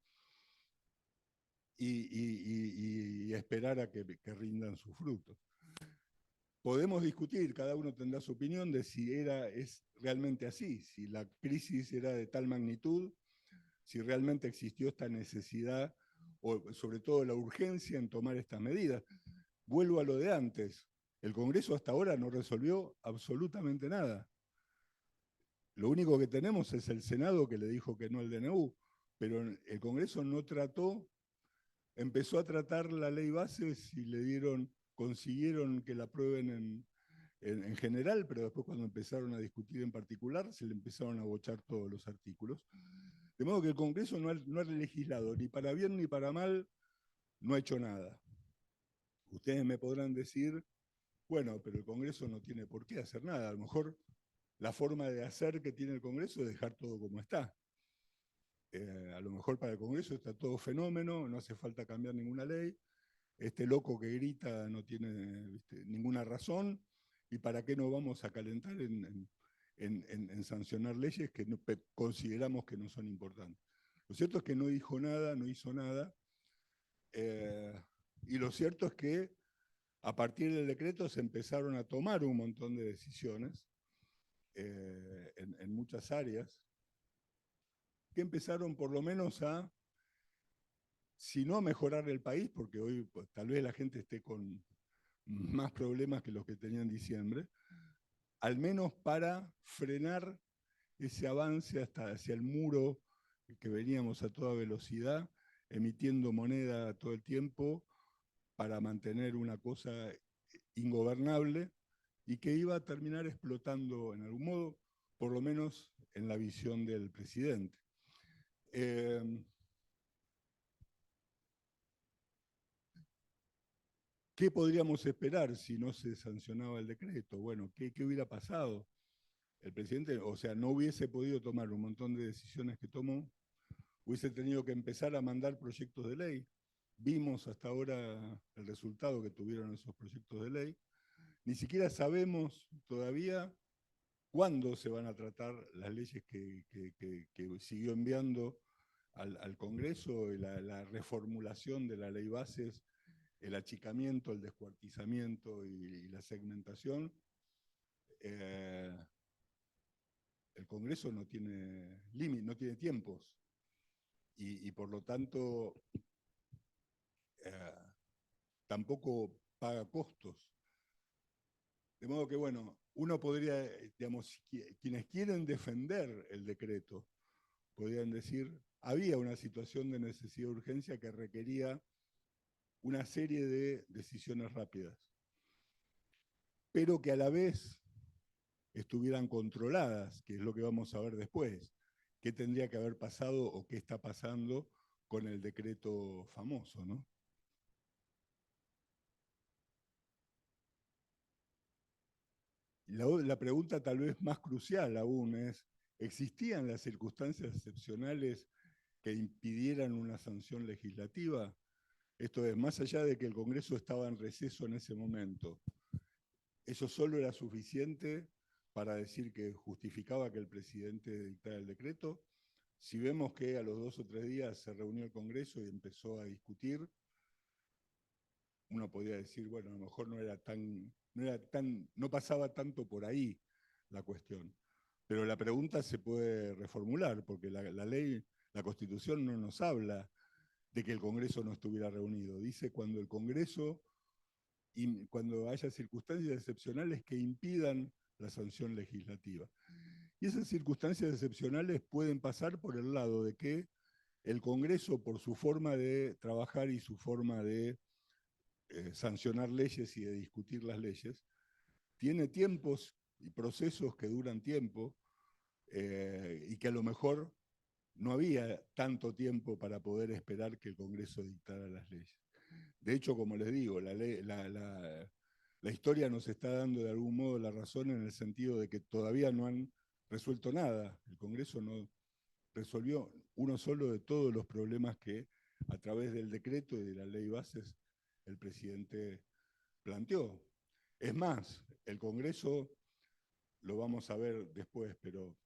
y esperar a que rindan sus frutos. Podemos discutir, cada uno tendrá su opinión de si es realmente así, si la crisis era de tal magnitud, si realmente existió esta necesidad o sobre todo la urgencia en tomar estas medidas. Vuelvo a lo de antes. El Congreso hasta ahora no resolvió absolutamente nada. Lo único que tenemos es el Senado que le dijo que no al DNU, pero el Congreso no trató, empezó a tratar la ley bases y consiguieron que la aprueben en general, pero después cuando empezaron a discutir en particular, se le empezaron a bochar todos los artículos. De modo que el Congreso no ha legislado ni para bien ni para mal, no ha hecho nada. Ustedes me podrán decir, bueno, pero el Congreso no tiene por qué hacer nada. A lo mejor la forma de hacer que tiene el Congreso es dejar todo como está. A lo mejor para el Congreso está todo fenómeno, no hace falta cambiar ninguna ley, este loco que grita no tiene, ¿viste?, ninguna razón, y para qué nos vamos a calentar en sancionar leyes que consideramos que no son importantes. Lo cierto es que no dijo nada, no hizo nada, y lo cierto es que a partir del decreto se empezaron a tomar un montón de decisiones en muchas áreas, que empezaron por lo menos a, si no a mejorar el país, porque hoy pues, tal vez la gente esté con más problemas que los que tenía en diciembre, al menos para frenar ese avance hasta hacia el muro que veníamos a toda velocidad, emitiendo moneda todo el tiempo para mantener una cosa ingobernable y que iba a terminar explotando en algún modo, por lo menos en la visión del presidente. ¿Qué podríamos esperar si no se sancionaba el decreto? Bueno, ¿qué hubiera pasado? El presidente, o sea, no hubiese podido tomar un montón de decisiones que tomó, hubiese tenido que empezar a mandar proyectos de ley. Vimos hasta ahora el resultado que tuvieron esos proyectos de ley. Ni siquiera sabemos todavía cuándo se van a tratar las leyes que siguió enviando al Congreso, y la reformulación de la ley bases, el achicamiento, el descuartizamiento y la segmentación. El Congreso no tiene límite, no tiene tiempos, y por lo tanto tampoco paga costos. De modo que, bueno, uno podría, digamos, quienes quieren defender el decreto, podrían decir, había una situación de necesidad de urgencia que requería una serie de decisiones rápidas, pero que a la vez estuvieran controladas, que es lo que vamos a ver después. ¿Qué tendría que haber pasado o qué está pasando con el decreto famoso, ¿no? La pregunta tal vez más crucial aún es, ¿existían las circunstancias excepcionales que impidieran una sanción legislativa? Esto es, más allá de que el Congreso estaba en receso en ese momento, ¿eso solo era suficiente para decir que justificaba que el presidente dictara el decreto? Si vemos que a los 2 o 3 días se reunió el Congreso y empezó a discutir, uno podría decir, bueno, a lo mejor no pasaba tanto por ahí la cuestión. Pero la pregunta se puede reformular, porque la ley, la Constitución no nos habla de que el Congreso no estuviera reunido. Dice cuando el Congreso, cuando haya circunstancias excepcionales que impidan la sanción legislativa. Y esas circunstancias excepcionales pueden pasar por el lado de que el Congreso, por su forma de trabajar y su forma de sancionar leyes y de discutir las leyes, tiene tiempos y procesos que duran tiempo, y que a lo mejor no había tanto tiempo para poder esperar que el Congreso dictara las leyes. De hecho, como les digo, la historia nos está dando de algún modo la razón en el sentido de que todavía no han resuelto nada. El Congreso no resolvió uno solo de todos los problemas que a través del decreto y de la ley bases el presidente planteó. Es más, el Congreso, lo vamos a ver después, pero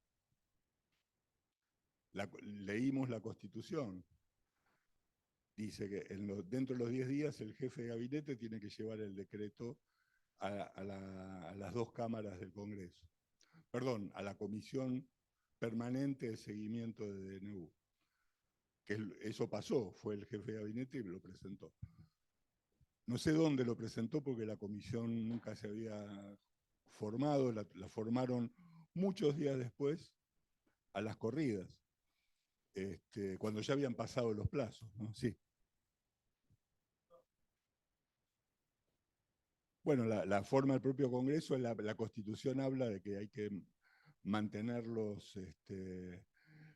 leímos la Constitución. Dice que dentro de los 10 días el jefe de gabinete tiene que llevar el decreto a las 2 cámaras del Congreso. Perdón, a la Comisión Permanente de Seguimiento de DNU, eso pasó, fue el jefe de gabinete y lo presentó. No sé dónde lo presentó porque la comisión nunca se había formado, la formaron muchos días después, a las corridas, cuando ya habían pasado los plazos, ¿no? Sí. Bueno, la forma del propio Congreso, la Constitución habla de que hay que mantener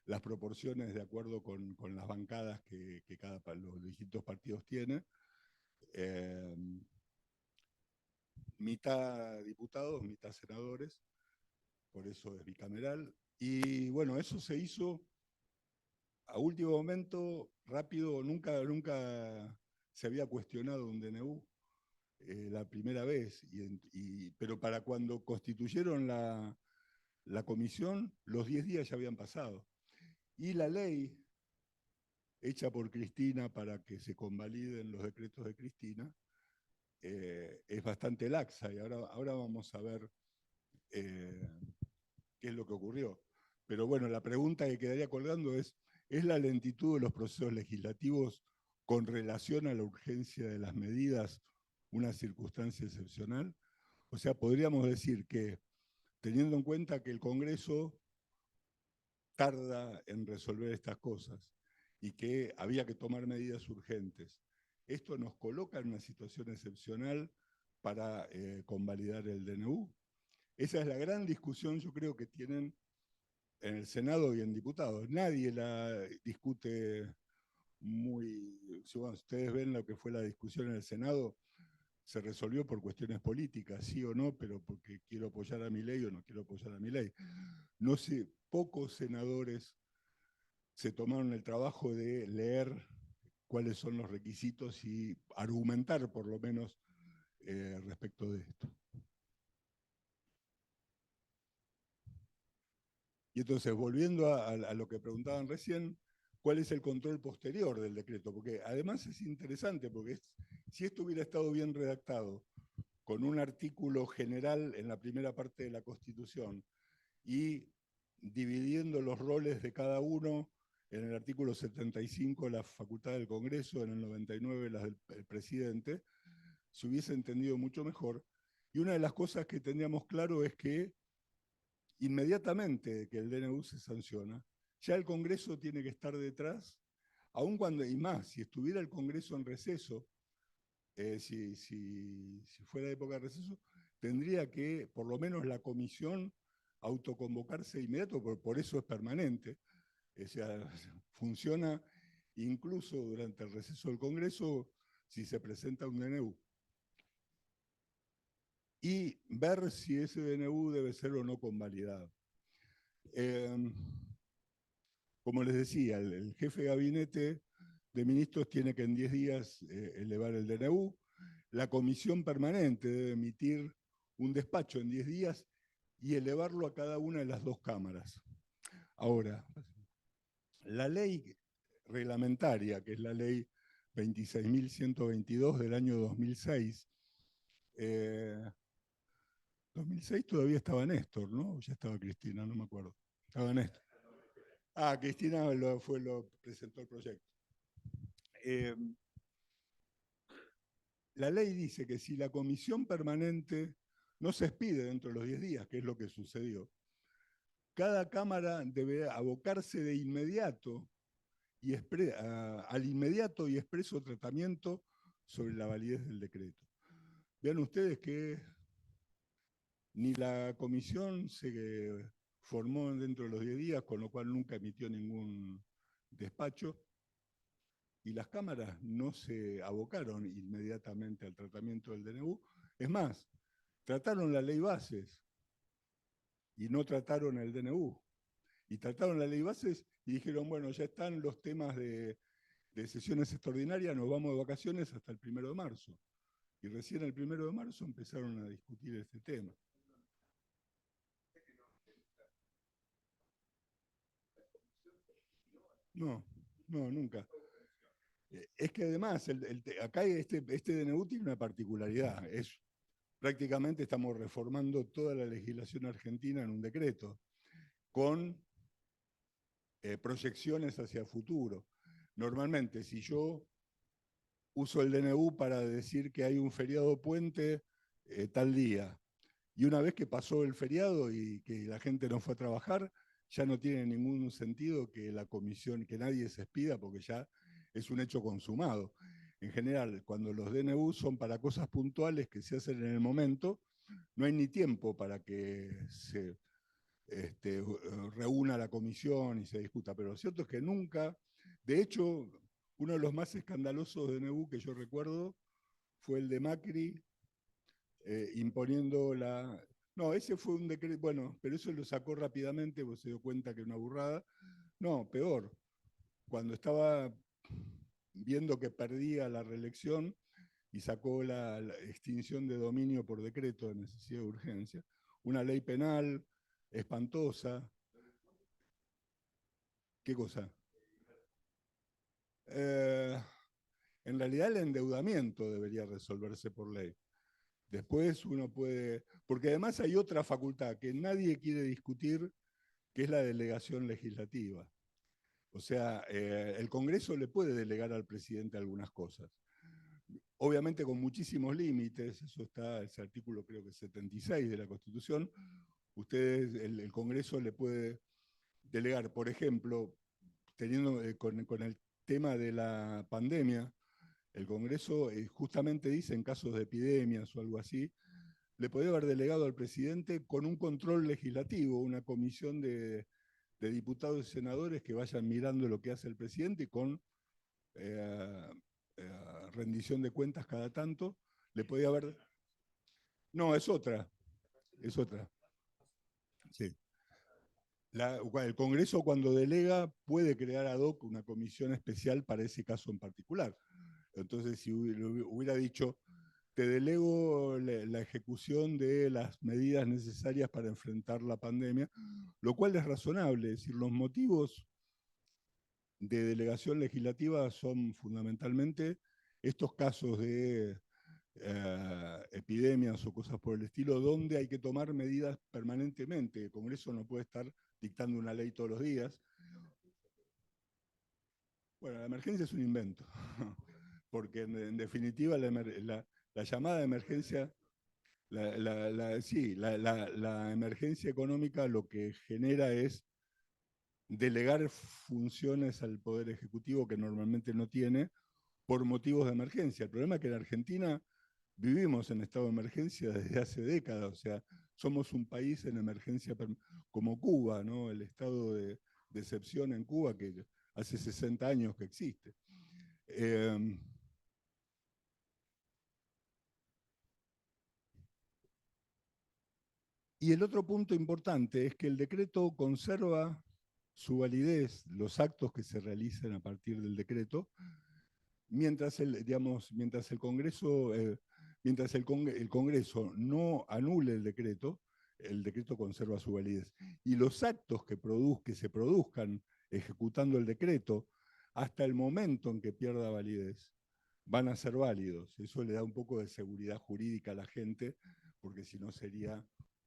las proporciones de acuerdo con las bancadas que los distintos partidos tienen. Mitad diputados, mitad senadores, por eso es bicameral. Y bueno, eso se hizo a último momento, rápido, nunca se había cuestionado un DNU. La primera vez, pero para cuando constituyeron la comisión, los 10 días ya habían pasado. Y la ley hecha por Cristina para que se convaliden los decretos de Cristina es bastante laxa, y ahora vamos a ver qué es lo que ocurrió. Pero bueno, la pregunta que quedaría colgando ¿es la lentitud de los procesos legislativos con relación a la urgencia de las medidas una circunstancia excepcional? O sea, podríamos decir que, teniendo en cuenta que el Congreso tarda en resolver estas cosas y que había que tomar medidas urgentes, ¿esto nos coloca en una situación excepcional para convalidar el DNU? Esa es la gran discusión, yo creo, que tienen en el Senado y en diputados. Nadie la discute muy... Si bueno, ustedes ven lo que fue la discusión en el Senado, se resolvió por cuestiones políticas, sí o no, pero porque quiero apoyar a Milei o no quiero apoyar a Milei. No sé, pocos senadores se tomaron el trabajo de leer cuáles son los requisitos y argumentar por lo menos respecto de esto. Y entonces, volviendo a lo que preguntaban recién, ¿cuál es el control posterior del decreto? Porque además es interesante, porque si esto hubiera estado bien redactado, con un artículo general en la primera parte de la Constitución y dividiendo los roles de cada uno, en el artículo 75 la facultad del Congreso, en el 99 las del presidente, se hubiese entendido mucho mejor. Y una de las cosas que teníamos claro es que inmediatamente que el DNU se sanciona, ya el Congreso tiene que estar detrás, aun cuando, y más, si estuviera el Congreso en receso, si fuera época de receso, tendría que, por lo menos la comisión, autoconvocarse inmediato, por eso es permanente. O sea, funciona incluso durante el receso del Congreso si se presenta un DNU. Y ver si ese DNU debe ser o no convalidado. Como les decía, el jefe de gabinete de ministros tiene que en 10 días elevar el DNU. La comisión permanente debe emitir un despacho en 10 días y elevarlo a cada una de las dos cámaras. Ahora, la ley reglamentaria, que es la ley 26.122 del año 2006, 2006 todavía estaba Néstor, ¿no? Ya estaba Cristina, no me acuerdo. Estaba Néstor. Ah, Cristina presentó el proyecto. La ley dice que si la comisión permanente no se expide dentro de los 10 días, que es lo que sucedió, cada cámara debe abocarse de inmediato al inmediato y expreso tratamiento sobre la validez del decreto. Vean ustedes que ni la comisión se formó dentro de los 10 días, con lo cual nunca emitió ningún despacho, y las cámaras no se abocaron inmediatamente al tratamiento del DNU. Es más, trataron la ley bases y no trataron el DNU. Y trataron la ley bases y dijeron, bueno, ya están los temas de sesiones extraordinarias, nos vamos de vacaciones hasta el 1 de marzo. Y recién el 1 de marzo empezaron a discutir este tema. No, nunca. Es que además, acá este DNU tiene una particularidad. Prácticamente estamos reformando toda la legislación argentina en un decreto, con proyecciones hacia el futuro. normalmente, si yo uso el DNU para decir que hay un feriado puente tal día, y una vez que pasó el feriado y que la gente no fue a trabajar, ya no tiene ningún sentido que la comisión, que nadie se expida, porque ya es un hecho consumado. En general, cuando los DNU son para cosas puntuales que se hacen en el momento, no hay ni tiempo para que se reúna la comisión y se discuta. Pero lo cierto es que nunca, de hecho, uno de los más escandalosos DNU que yo recuerdo fue el de Macri imponiendo la... No, ese fue un decreto, bueno, pero eso lo sacó rápidamente, porque se dio cuenta que era una burrada. No, peor, cuando estaba viendo que perdía la reelección y sacó la extinción de dominio por decreto de necesidad de urgencia, una ley penal espantosa. ¿Qué cosa? Eh, en realidad el endeudamiento debería resolverse por ley. Después uno puede, porque además hay otra facultad que nadie quiere discutir, que es la delegación legislativa. O sea, el Congreso le puede delegar al presidente algunas cosas. Obviamente con muchísimos límites, eso está, ese artículo creo que 76 de la Constitución, ustedes, el Congreso le puede delegar, por ejemplo, teniendo con el tema de la pandemia, el Congreso justamente dice en casos de epidemias o algo así, le podría haber delegado al presidente con un control legislativo, una comisión de diputados y senadores que vayan mirando lo que hace el presidente y con eh, rendición de cuentas cada tanto, le podía haber... No, es otra, es otra. Sí. El Congreso cuando delega puede crear ad hoc una comisión especial para ese caso en particular. Entonces, si hubiera dicho, te delego la ejecución de las medidas necesarias para enfrentar la pandemia, lo cual es razonable, es decir, los motivos de delegación legislativa son fundamentalmente estos casos de epidemias o cosas por el estilo, donde hay que tomar medidas permanentemente. El Congreso no puede estar dictando una ley todos los días. Bueno, la emergencia es un invento, porque en definitiva la llamada emergencia, sí, la emergencia económica lo que genera es delegar funciones al Poder Ejecutivo que normalmente no tiene por motivos de emergencia. El problema es que en Argentina vivimos en estado de emergencia desde hace décadas, o sea, somos un país en emergencia como Cuba, ¿no? El estado de excepción en Cuba que hace 60 años que existe. Y el otro punto importante es que el decreto conserva su validez, los actos que se realicen a partir del decreto, mientras mientras el Congreso, el Congreso no anule el decreto conserva su validez. Y los actos que se produzcan ejecutando el decreto, hasta el momento en que pierda validez, van a ser válidos. Eso le da un poco de seguridad jurídica a la gente, porque si no sería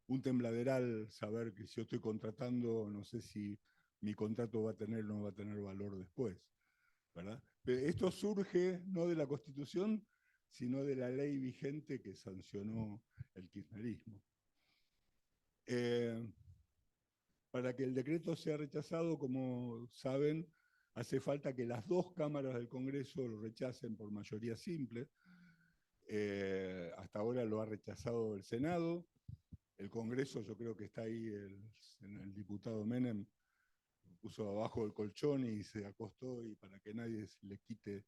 un tembladeral saber que si yo estoy contratando, no sé si mi contrato va a tener o no va a tener valor después, ¿verdad? Esto surge no de la Constitución, sino de la ley vigente que sancionó el kirchnerismo. Para que el decreto sea rechazado, como saben, hace falta que las dos cámaras del Congreso lo rechacen por mayoría simple. Hasta ahora lo ha rechazado el Senado. El Congreso, yo creo que está ahí el diputado Menem, puso abajo el colchón y se acostó y para que nadie le quite.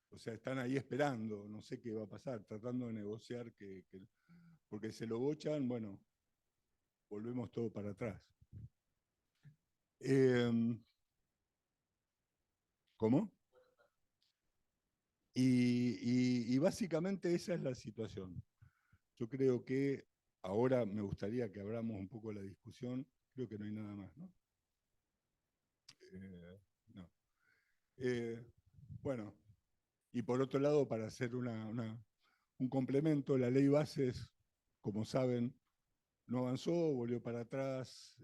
O sea, están ahí esperando, no sé qué va a pasar, tratando de negociar porque se lo bochan, bueno, volvemos todo para atrás. ¿Cómo? Y básicamente esa es la situación. Yo creo que ahora me gustaría que abramos un poco la discusión. Creo que no hay nada más, ¿no? No. Bueno, y por otro lado, para hacer un complemento, la ley bases, como saben, no avanzó, volvió para atrás,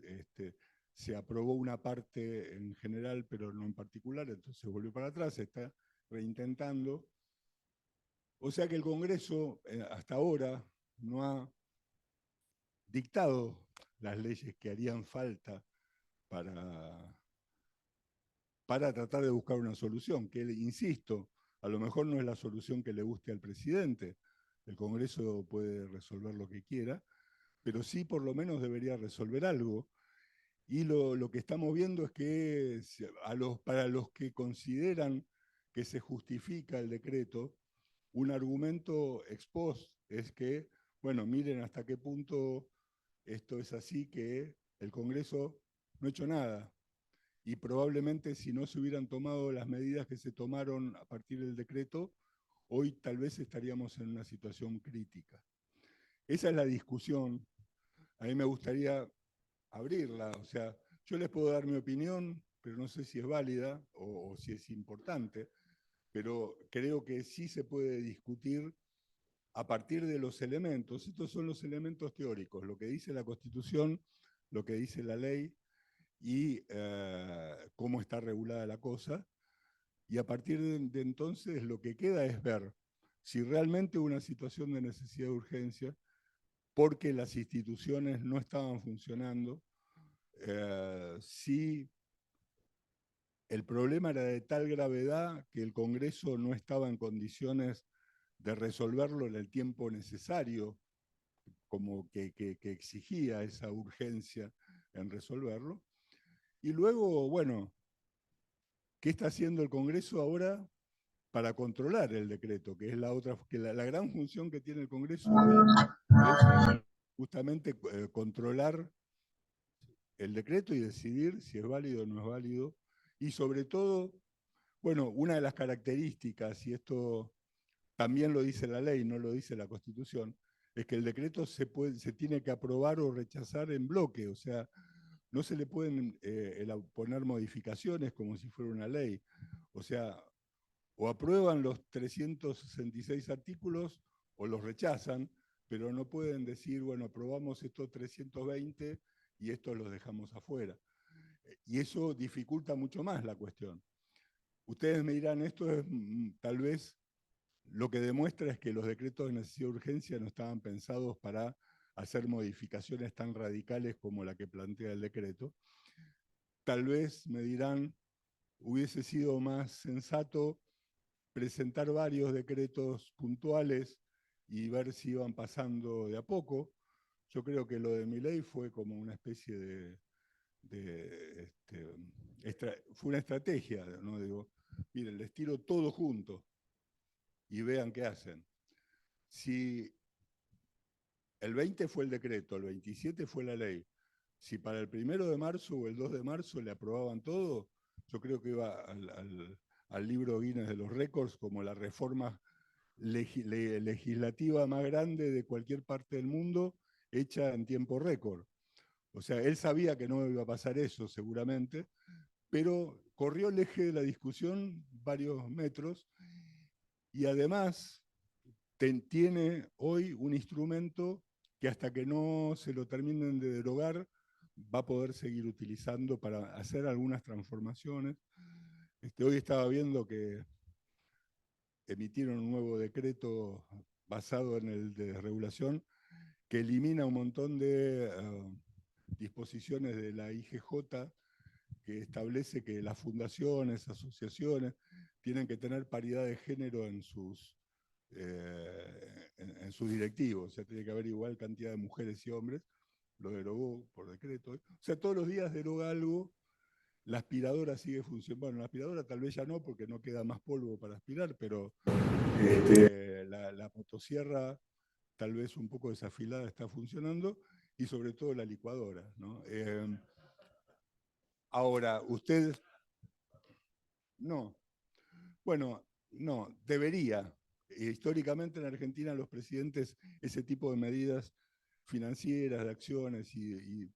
se aprobó una parte en general, pero no en particular, entonces volvió para atrás, se está reintentando. O sea que el Congreso hasta ahora no ha dictado las leyes que harían falta para tratar de buscar una solución, que, insisto, a lo mejor no es la solución que le guste al presidente. El Congreso puede resolver lo que quiera, pero sí por lo menos debería resolver algo. Y lo que estamos viendo es que para los que consideran que se justifica el decreto, un argumento ex post es que, bueno, miren hasta qué punto esto es así, que el Congreso no ha hecho nada. Y probablemente si no se hubieran tomado las medidas que se tomaron a partir del decreto, hoy tal vez estaríamos en una situación crítica. Esa es la discusión. A mí me gustaría abrirla. O sea, yo les puedo dar mi opinión, pero no sé si es válida o si es importante, pero creo que sí se puede discutir a partir de los elementos. Estos son los elementos teóricos, lo que dice la Constitución, lo que dice la ley y cómo está regulada la cosa. Y a partir de entonces lo que queda es ver si realmente hubo una situación de necesidad de urgencia, porque las instituciones no estaban funcionando, si el problema era de tal gravedad que el Congreso no estaba en condiciones de resolverlo en el tiempo necesario, como que exigía esa urgencia en resolverlo. Y luego, bueno, ¿qué está haciendo el Congreso ahora para controlar el decreto? Que es la otra, que la gran función que tiene el Congreso es justamente controlar el decreto y decidir si es válido o no es válido. Y sobre todo, bueno, una de las características, y esto también lo dice la ley, no lo dice la Constitución, es que el decreto se tiene que aprobar o rechazar en bloque, o sea, no se le pueden poner modificaciones como si fuera una ley. O sea, o aprueban los 366 artículos o los rechazan, pero no pueden decir, bueno, aprobamos estos 320 y estos los dejamos afuera. Y eso dificulta mucho más la cuestión. Ustedes me dirán, esto es tal vez lo que demuestra es que los decretos de necesidad de urgencia no estaban pensados para hacer modificaciones tan radicales como la que plantea el decreto. Tal vez, me dirán, hubiese sido más sensato presentar varios decretos puntuales y ver si iban pasando de a poco. Yo creo que lo de mi ley fue como una especie fue una estrategia, ¿no? Digo, miren, les tiro todo junto y vean qué hacen. Si el 20 fue el decreto, el 27 fue la ley, si para el 1 de marzo o el 2 de marzo le aprobaban todo, yo creo que iba al libro Guinness de los récords como la reforma legislativa más grande de cualquier parte del mundo, hecha en tiempo récord. O sea, él sabía que no iba a pasar eso seguramente, pero corrió el eje de la discusión varios metros y además tiene hoy un instrumento que hasta que no se lo terminen de derogar va a poder seguir utilizando para hacer algunas transformaciones. Hoy estaba viendo que emitieron un nuevo decreto basado en el de regulación que elimina un montón de disposiciones de la IGJ que establece que las fundaciones, asociaciones, tienen que tener paridad de género en sus directivos, o sea, tiene que haber igual cantidad de mujeres y hombres, lo derogó por decreto. O sea, todos los días deroga algo, la aspiradora sigue funcionando, bueno, la aspiradora tal vez ya no, porque no queda más polvo para aspirar, pero la motosierra tal vez un poco desafilada está funcionando, y sobre todo la licuadora, ¿no? Ahora, usted... No, bueno, no, debería. Históricamente en Argentina los presidentes ese tipo de medidas financieras, de acciones, y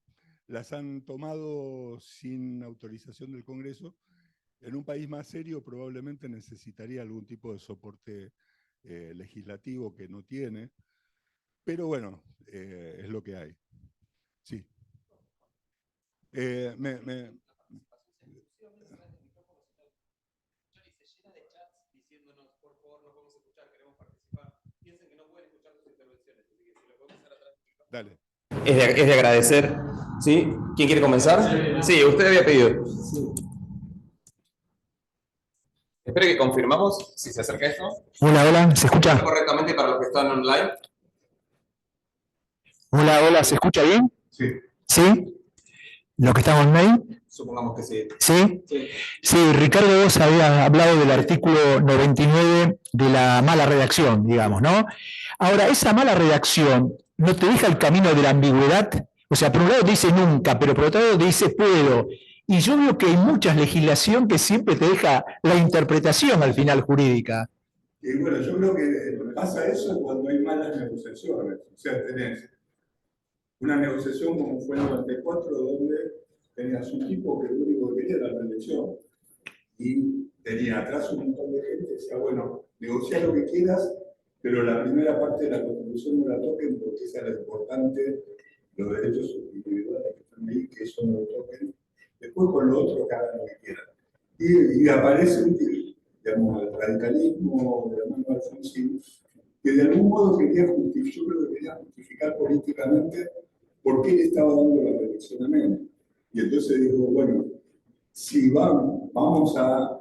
las han tomado sin autorización del Congreso. En un país más serio probablemente necesitaría algún tipo de soporte legislativo que no tiene, pero bueno, es lo que hay. Sí. Eh, me- me- diciéndonos, por favor, no podemos escuchar, queremos participar. Piensen que no pueden escuchar sus intervenciones, así que si lo podemos hacer atrás. Dale. Es de agradecer, ¿sí? ¿Quién quiere comenzar? Sí, usted había pedido. Espero que confirmamos si se acerca esto. Hola, hola, ¿se escucha? Correctamente para los que están online. Hola, hola, ¿se escucha bien? Sí. ¿Sí? ¿Lo que está online? Supongamos que sí. ¿Sí? Sí. Sí, Ricardo, vos habías hablado del artículo 99 de la mala redacción, digamos, ¿no? Ahora, esa mala redacción no te deja el camino de la ambigüedad. O sea, por un lado dice nunca, pero por otro lado dice puedo. Y yo veo que hay mucha legislación que siempre te deja la interpretación al final jurídica. Y bueno, yo creo que pasa eso cuando hay malas negociaciones. O sea, tenés una negociación como fue en el 94, donde tenías un tipo que lo único que quería era la reelección. Y tenía atrás un montón de gente que decía, bueno, negocia lo que quieras, pero la primera parte de la Constitución no la toquen porque esa es la importante, los derechos individuales que están ahí, que eso no lo toquen. Después con lo otro que hagan lo que quieran. Y aparece digamos, el radicalismo de la mano de Alfonsín, que de algún modo quería justificar, yo creo que quería justificar políticamente por qué le estaba dando la reelección a Menem. Y entonces dijo, bueno, si vamos a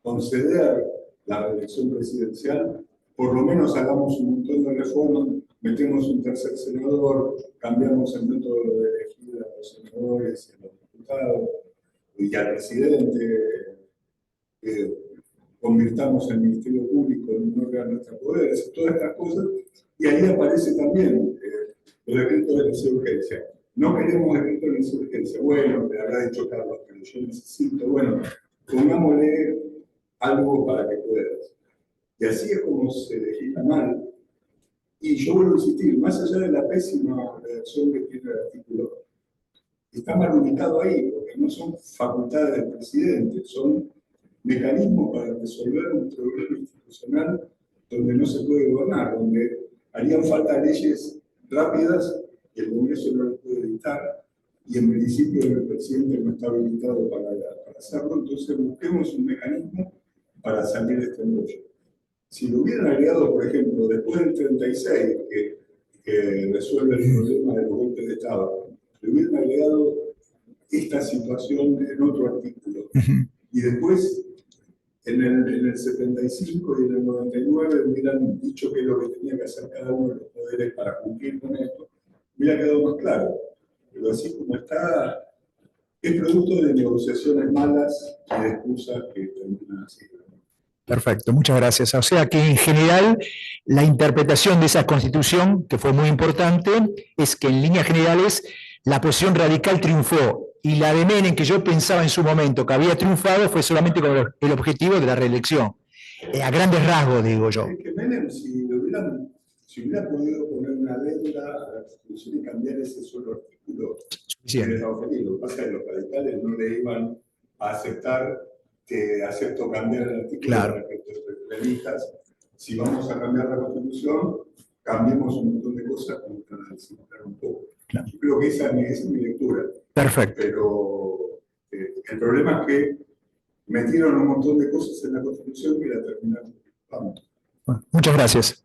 conceder la reelección presidencial, por lo menos hagamos un montón de reformas, metemos un tercer senador, cambiamos el método de elegir a los senadores y a los diputados y al presidente, convirtamos el Ministerio Público en un órgano extrapoderes, todas estas cosas, y ahí aparece también el decreto de necesidad de urgencia. No queremos decreto de necesidad de urgencia. Bueno, me habrá dicho Carlos, pero yo necesito, bueno, pongámosle algo para que puedas. Y así es como se legisla mal. Y yo vuelvo a insistir, más allá de la pésima redacción que tiene el artículo, está mal ubicado ahí, porque no son facultades del presidente, son mecanismos para resolver un problema institucional donde no se puede gobernar, donde harían falta leyes rápidas y el Congreso no las puede dictar, y en principio el presidente no está habilitado para hacerlo, entonces busquemos un mecanismo para salir de este embrollo. Si lo hubieran agregado, por ejemplo, después del 36, que resuelve el problema de los golpes de Estado, le hubieran agregado esta situación en otro artículo. Y después, en el 75 y en el 99, hubieran dicho qué es lo que tenía que hacer cada uno de los poderes para cumplir con esto, hubiera quedado más claro. Pero así como está, es producto de negociaciones malas y de excusas que terminan así. Perfecto, muchas gracias. O sea que en general la interpretación de esa constitución, que fue muy importante, es que en líneas generales la posición radical triunfó y la de Menem, que yo pensaba en su momento que había triunfado, fue solamente con el objetivo de la reelección. A grandes rasgos, digo yo. Es que Menem, si hubiera podido poner una letra a la Constitución y cambiar ese solo artículo, hubiera estado feliz. Lo que pasa es que los radicales no le iban a aceptar que acepto cambiar el artículo para que te elijas. Si vamos a cambiar la Constitución, cambiemos un montón de cosas como para desinflar un poco. Claro. Yo creo que esa es mi lectura. Perfecto. Pero el problema es que metieron un montón de cosas en la Constitución que la terminaron. Vamos. Bueno, muchas gracias.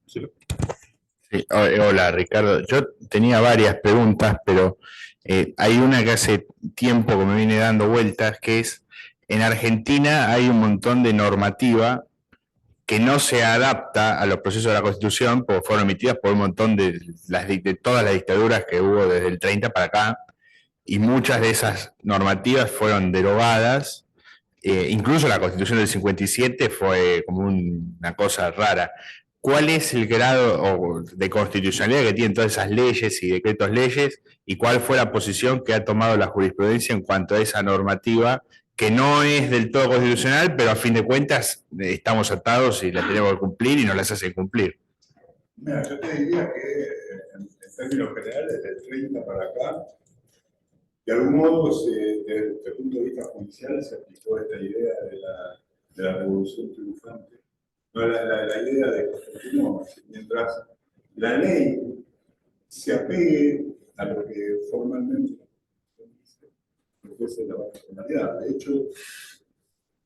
Sí, hola Ricardo, yo tenía varias preguntas, pero hay una que hace tiempo que me viene dando vueltas, que es, en Argentina hay un montón de normativa que no se adapta a los procesos de la Constitución, porque fueron emitidas por un montón de todas las dictaduras que hubo desde el 30 para acá, y muchas de esas normativas fueron derogadas. Incluso la Constitución del 57 fue como una cosa rara. ¿Cuál es el grado de constitucionalidad que tienen todas esas leyes y decretos leyes? ¿Y cuál fue la posición que ha tomado la jurisprudencia en cuanto a esa normativa que no es del todo constitucional, pero a fin de cuentas estamos atados y la tenemos que cumplir y no las hacen cumplir? Mira, yo te diría que en términos generales, del 30 para acá, de algún modo, desde el punto de vista judicial, se aplicó esta idea de la revolución triunfante. No, la idea de que mientras la ley se apegue a lo que formalmente ofrece la nacionalidad. De hecho,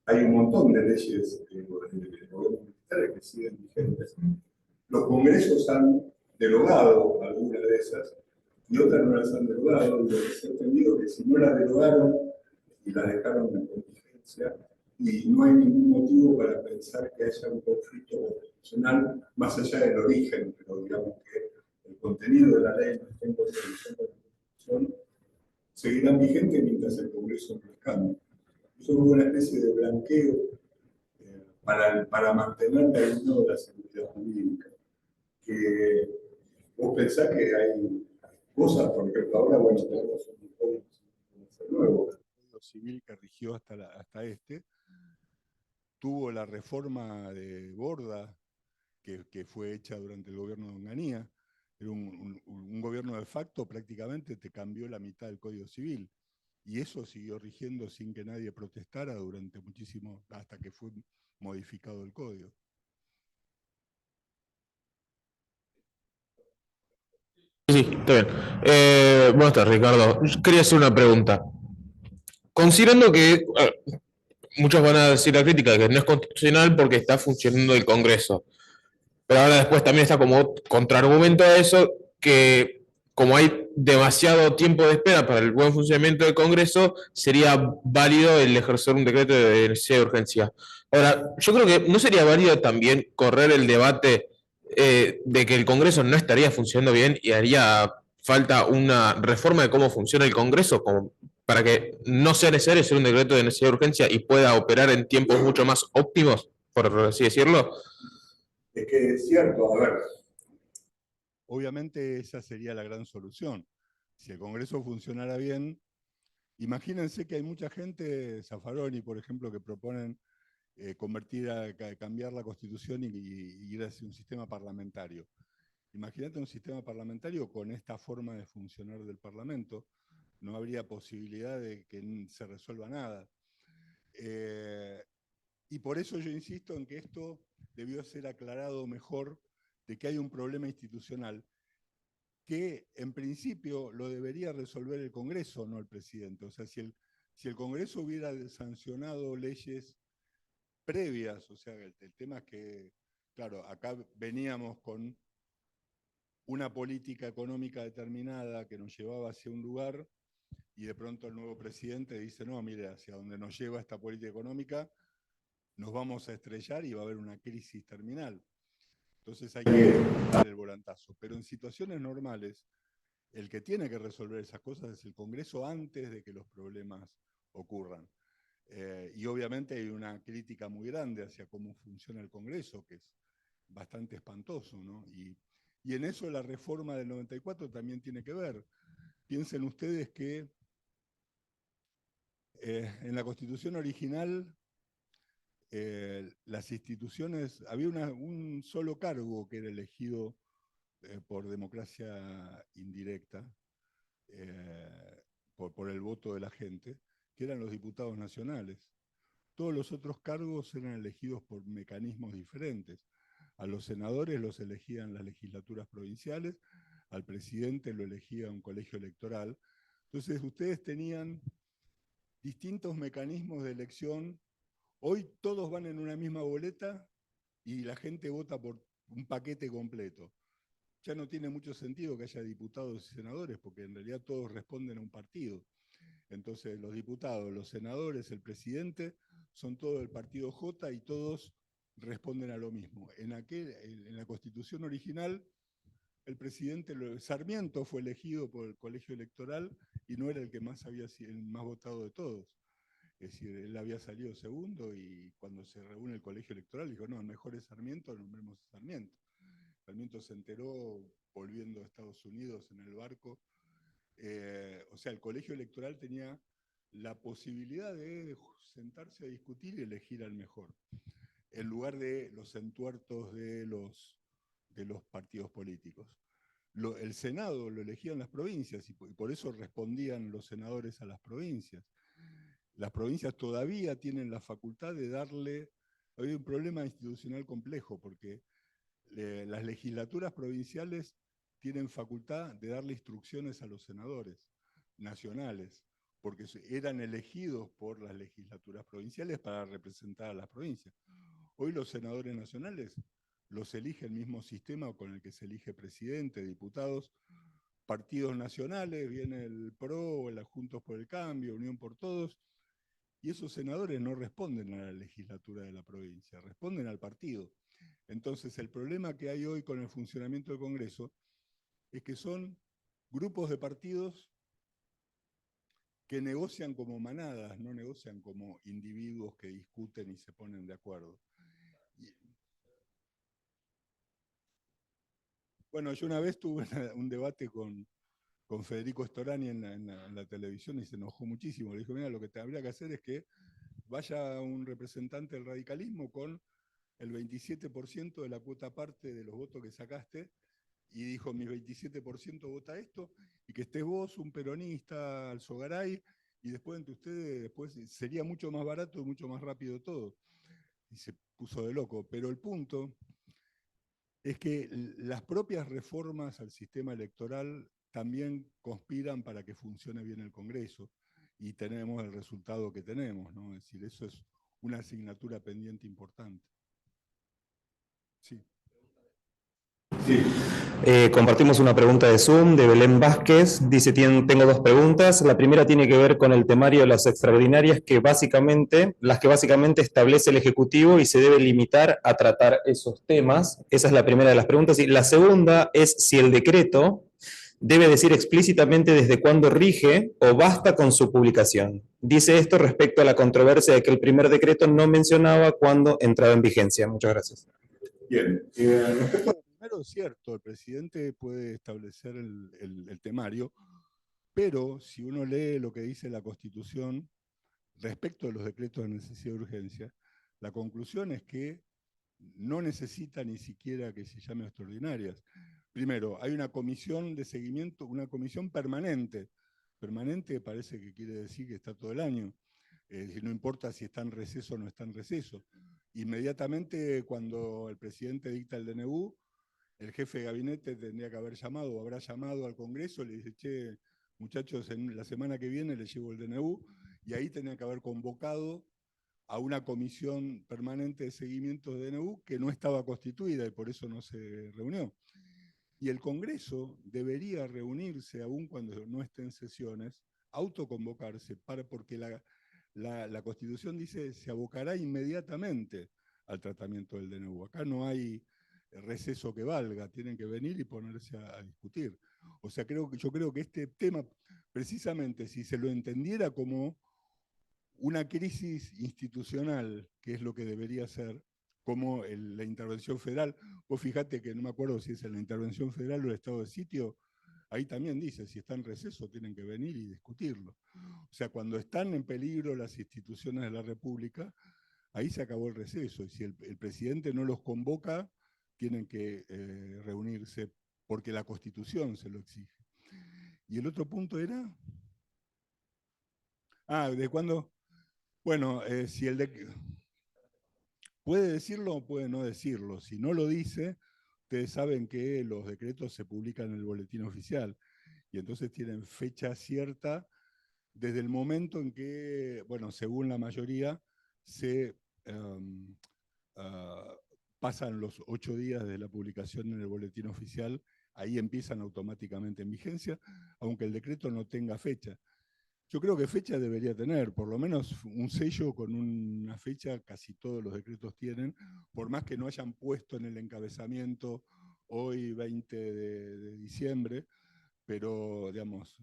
hay un montón de leyes de gobiernos militares que siguen vigentes. Los congresos han derogado algunas de esas y otras no las han derogado. Y lo que se ha entendido es que si no las derogaron y las dejaron en contingencia, y no hay ningún motivo para pensar que haya un conflicto constitucional más allá del origen, pero digamos que el contenido de la ley no está en contradicción con la Constitución, seguirán vigentes mientras el Congreso no los cambie. Eso es una especie de blanqueo para mantener terminado la seguridad jurídica. Que vos pensás que hay cosas, por ejemplo, ahora, bueno, tenemos un código nuevo. El Código Civil que rigió hasta este, tuvo la reforma de Borda, que fue hecha durante el gobierno de Onganía. Era un gobierno de facto, prácticamente te cambió la mitad del Código Civil. Y eso siguió rigiendo sin que nadie protestara durante muchísimo, hasta que fue modificado el código. Sí, está bien. Buenas tardes, Ricardo. Yo quería hacer una pregunta. Considerando que muchos van a decir la crítica de que no es constitucional porque está funcionando el Congreso, pero ahora después también está como contraargumento a eso, que como hay demasiado tiempo de espera para el buen funcionamiento del Congreso, sería válido el ejercer un decreto de necesidad de urgencia. Ahora, yo creo que no sería válido también correr el debate de que el Congreso no estaría funcionando bien y haría falta una reforma de cómo funciona el Congreso como para que no sea necesario hacer un decreto de necesidad de urgencia y pueda operar en tiempos mucho más óptimos, por así decirlo. Es que es cierto, a ver, obviamente esa sería la gran solución. Si el Congreso funcionara bien, imagínense que hay mucha gente, Zaffaroni, por ejemplo, que proponen cambiar la Constitución y ir hacia un sistema parlamentario. Imagínate un sistema parlamentario con esta forma de funcionar del Parlamento, no habría posibilidad de que se resuelva nada. Y por eso yo insisto en que esto debió ser aclarado mejor, de que hay un problema institucional que en principio lo debería resolver el Congreso, no el presidente. O sea, si el Congreso hubiera sancionado leyes previas, o sea, el tema es que, claro, acá veníamos con una política económica determinada que nos llevaba hacia un lugar y de pronto el nuevo presidente dice, no, mire, hacia donde nos lleva esta política económica nos vamos a estrellar y va a haber una crisis terminal. Entonces hay que dar el volantazo. Pero en situaciones normales, el que tiene que resolver esas cosas es el Congreso antes de que los problemas ocurran. Y obviamente hay una crítica muy grande hacia cómo funciona el Congreso, que es bastante espantoso, ¿no? Y en eso la reforma del 94 también tiene que ver. Piensen ustedes que en la Constitución original las instituciones, había un solo cargo que era elegido por democracia indirecta, por el voto de la gente, que eran los diputados nacionales. Todos los otros cargos eran elegidos por mecanismos diferentes. A los senadores los elegían las legislaturas provinciales, al presidente lo elegía un colegio electoral. Entonces ustedes tenían distintos mecanismos de elección. Hoy todos van en una misma boleta y la gente vota por un paquete completo. Ya no tiene mucho sentido que haya diputados y senadores, porque en realidad todos responden a un partido. Entonces los diputados, los senadores, el presidente, son todos del partido J y todos responden a lo mismo. En la Constitución original, el presidente Sarmiento fue elegido por el colegio electoral y no era el que más había sido el más votado de todos. Es decir, él había salido segundo y cuando se reúne el colegio electoral dijo, no, el mejor es Sarmiento, nombremos a Sarmiento. Sarmiento se enteró volviendo a Estados Unidos en el barco. O sea, el colegio electoral tenía la posibilidad de sentarse a discutir y elegir al mejor, en lugar de los entuertos de los partidos políticos. El Senado lo elegían las provincias y por eso respondían los senadores a las provincias. Las provincias todavía tienen la facultad de darle... Hay un problema institucional complejo porque las legislaturas provinciales tienen facultad de darle instrucciones a los senadores nacionales, porque eran elegidos por las legislaturas provinciales para representar a las provincias. Hoy los senadores nacionales los elige el mismo sistema con el que se elige presidente, diputados, partidos nacionales, viene el PRO, el Juntos por el Cambio, Unión por Todos, y esos senadores no responden a la legislatura de la provincia, responden al partido. Entonces, el problema que hay hoy con el funcionamiento del Congreso es que son grupos de partidos que negocian como manadas, no negocian como individuos que discuten y se ponen de acuerdo. Bueno, yo una vez tuve un debate con Federico Storani en la televisión y se enojó muchísimo. Le dijo, mira, lo que te habría que hacer es que vaya un representante del radicalismo con el 27% de la cuota parte de los votos que sacaste, y dijo, mi 27% vota esto, y que estés vos, un peronista, Alzogaray, y después entre ustedes después sería mucho más barato y mucho más rápido todo. Y se puso de loco. Pero el punto es que las propias reformas al sistema electoral también conspiran para que funcione bien el Congreso, y tenemos el resultado que tenemos, ¿no? Es decir, eso es una asignatura pendiente importante. Sí. Compartimos una pregunta de Zoom de Belén Vázquez. Dice, tengo dos preguntas. La primera tiene que ver con el temario de las extraordinarias las que básicamente establece el Ejecutivo y se debe limitar a tratar esos temas. Esa es la primera de las preguntas. Y la segunda es si el decreto debe decir explícitamente desde cuándo rige o basta con su publicación. Dice esto respecto a la controversia de que el primer decreto no mencionaba cuándo entraba en vigencia. Muchas gracias. Bien, respecto al primero, es cierto, el presidente puede establecer el temario, pero si uno lee lo que dice la Constitución respecto a los decretos de necesidad de urgencia, la conclusión es que no necesita ni siquiera que se llame extraordinarias. Primero, hay una comisión de seguimiento, una comisión permanente. Permanente parece que quiere decir que está todo el año. No importa si está en receso o no está en receso. Inmediatamente cuando el presidente dicta el DNU, el jefe de gabinete tendría que haber llamado o habrá llamado al Congreso y le dice, che, muchachos, en la semana que viene les llevo el DNU, y ahí tenía que haber convocado a una comisión permanente de seguimiento de DNU que no estaba constituida y por eso no se reunió. Y el Congreso debería reunirse, aun cuando no esté en sesiones, autoconvocarse, porque la Constitución dice se abocará inmediatamente al tratamiento del DNU. Acá no hay receso que valga, tienen que venir y ponerse a discutir. O sea, yo creo que este tema, precisamente, si se lo entendiera como una crisis institucional, que es lo que debería ser, como la intervención federal, vos fijate que no me acuerdo si es en la intervención federal o el estado de sitio, ahí también dice, si está en receso tienen que venir y discutirlo. O sea, cuando están en peligro las instituciones de la República, ahí se acabó el receso, y si el presidente no los convoca, tienen que reunirse, porque la Constitución se lo exige. ¿Y el otro punto era? ¿de cuándo? Bueno, si puede decirlo o puede no decirlo. Si no lo dice, ustedes saben que los decretos se publican en el boletín oficial y entonces tienen fecha cierta desde el momento en que, bueno, según la mayoría, se pasan los 8 días de la publicación en el boletín oficial, ahí empiezan automáticamente en vigencia, aunque el decreto no tenga fecha. Yo creo que fecha debería tener, por lo menos un sello con una fecha, casi todos los decretos tienen, por más que no hayan puesto en el encabezamiento hoy 20 de diciembre, pero digamos,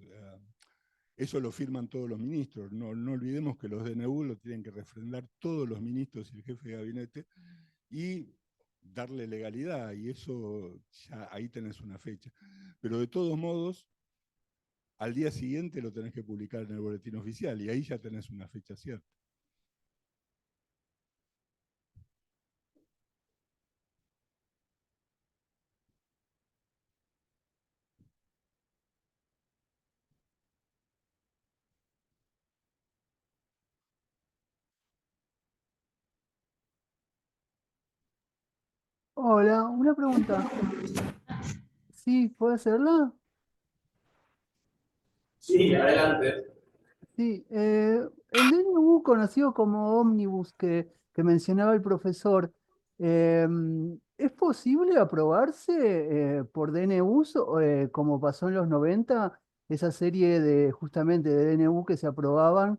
eso lo firman todos los ministros. No olvidemos que los DNU lo tienen que refrendar todos los ministros y el jefe de gabinete y darle legalidad, y eso ya ahí tenés una fecha. Pero de todos modos, al día siguiente lo tenés que publicar en el boletín oficial y ahí ya tenés una fecha cierta. Hola, una pregunta. Sí, ¿puedo hacerla? Sí, adelante. Sí, el DNU conocido como ómnibus que mencionaba el profesor, ¿es posible aprobarse por DNUs como pasó en los 90 esa serie de justamente de DNU que se aprobaban,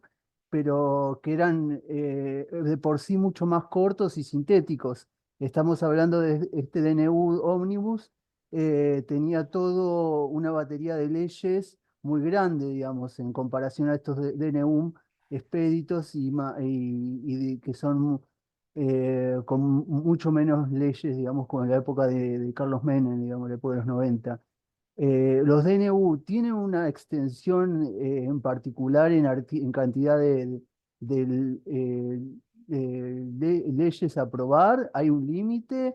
pero que eran de por sí mucho más cortos y sintéticos? Estamos hablando de este DNU ómnibus, tenía todo una batería de leyes muy grande, digamos, en comparación a estos DNU expeditos que son con mucho menos leyes, digamos, como en la época de Carlos Menem, digamos, la época de los 90. Los DNU tienen una extensión en particular en cantidad de, eh, de leyes a aprobar, hay un límite,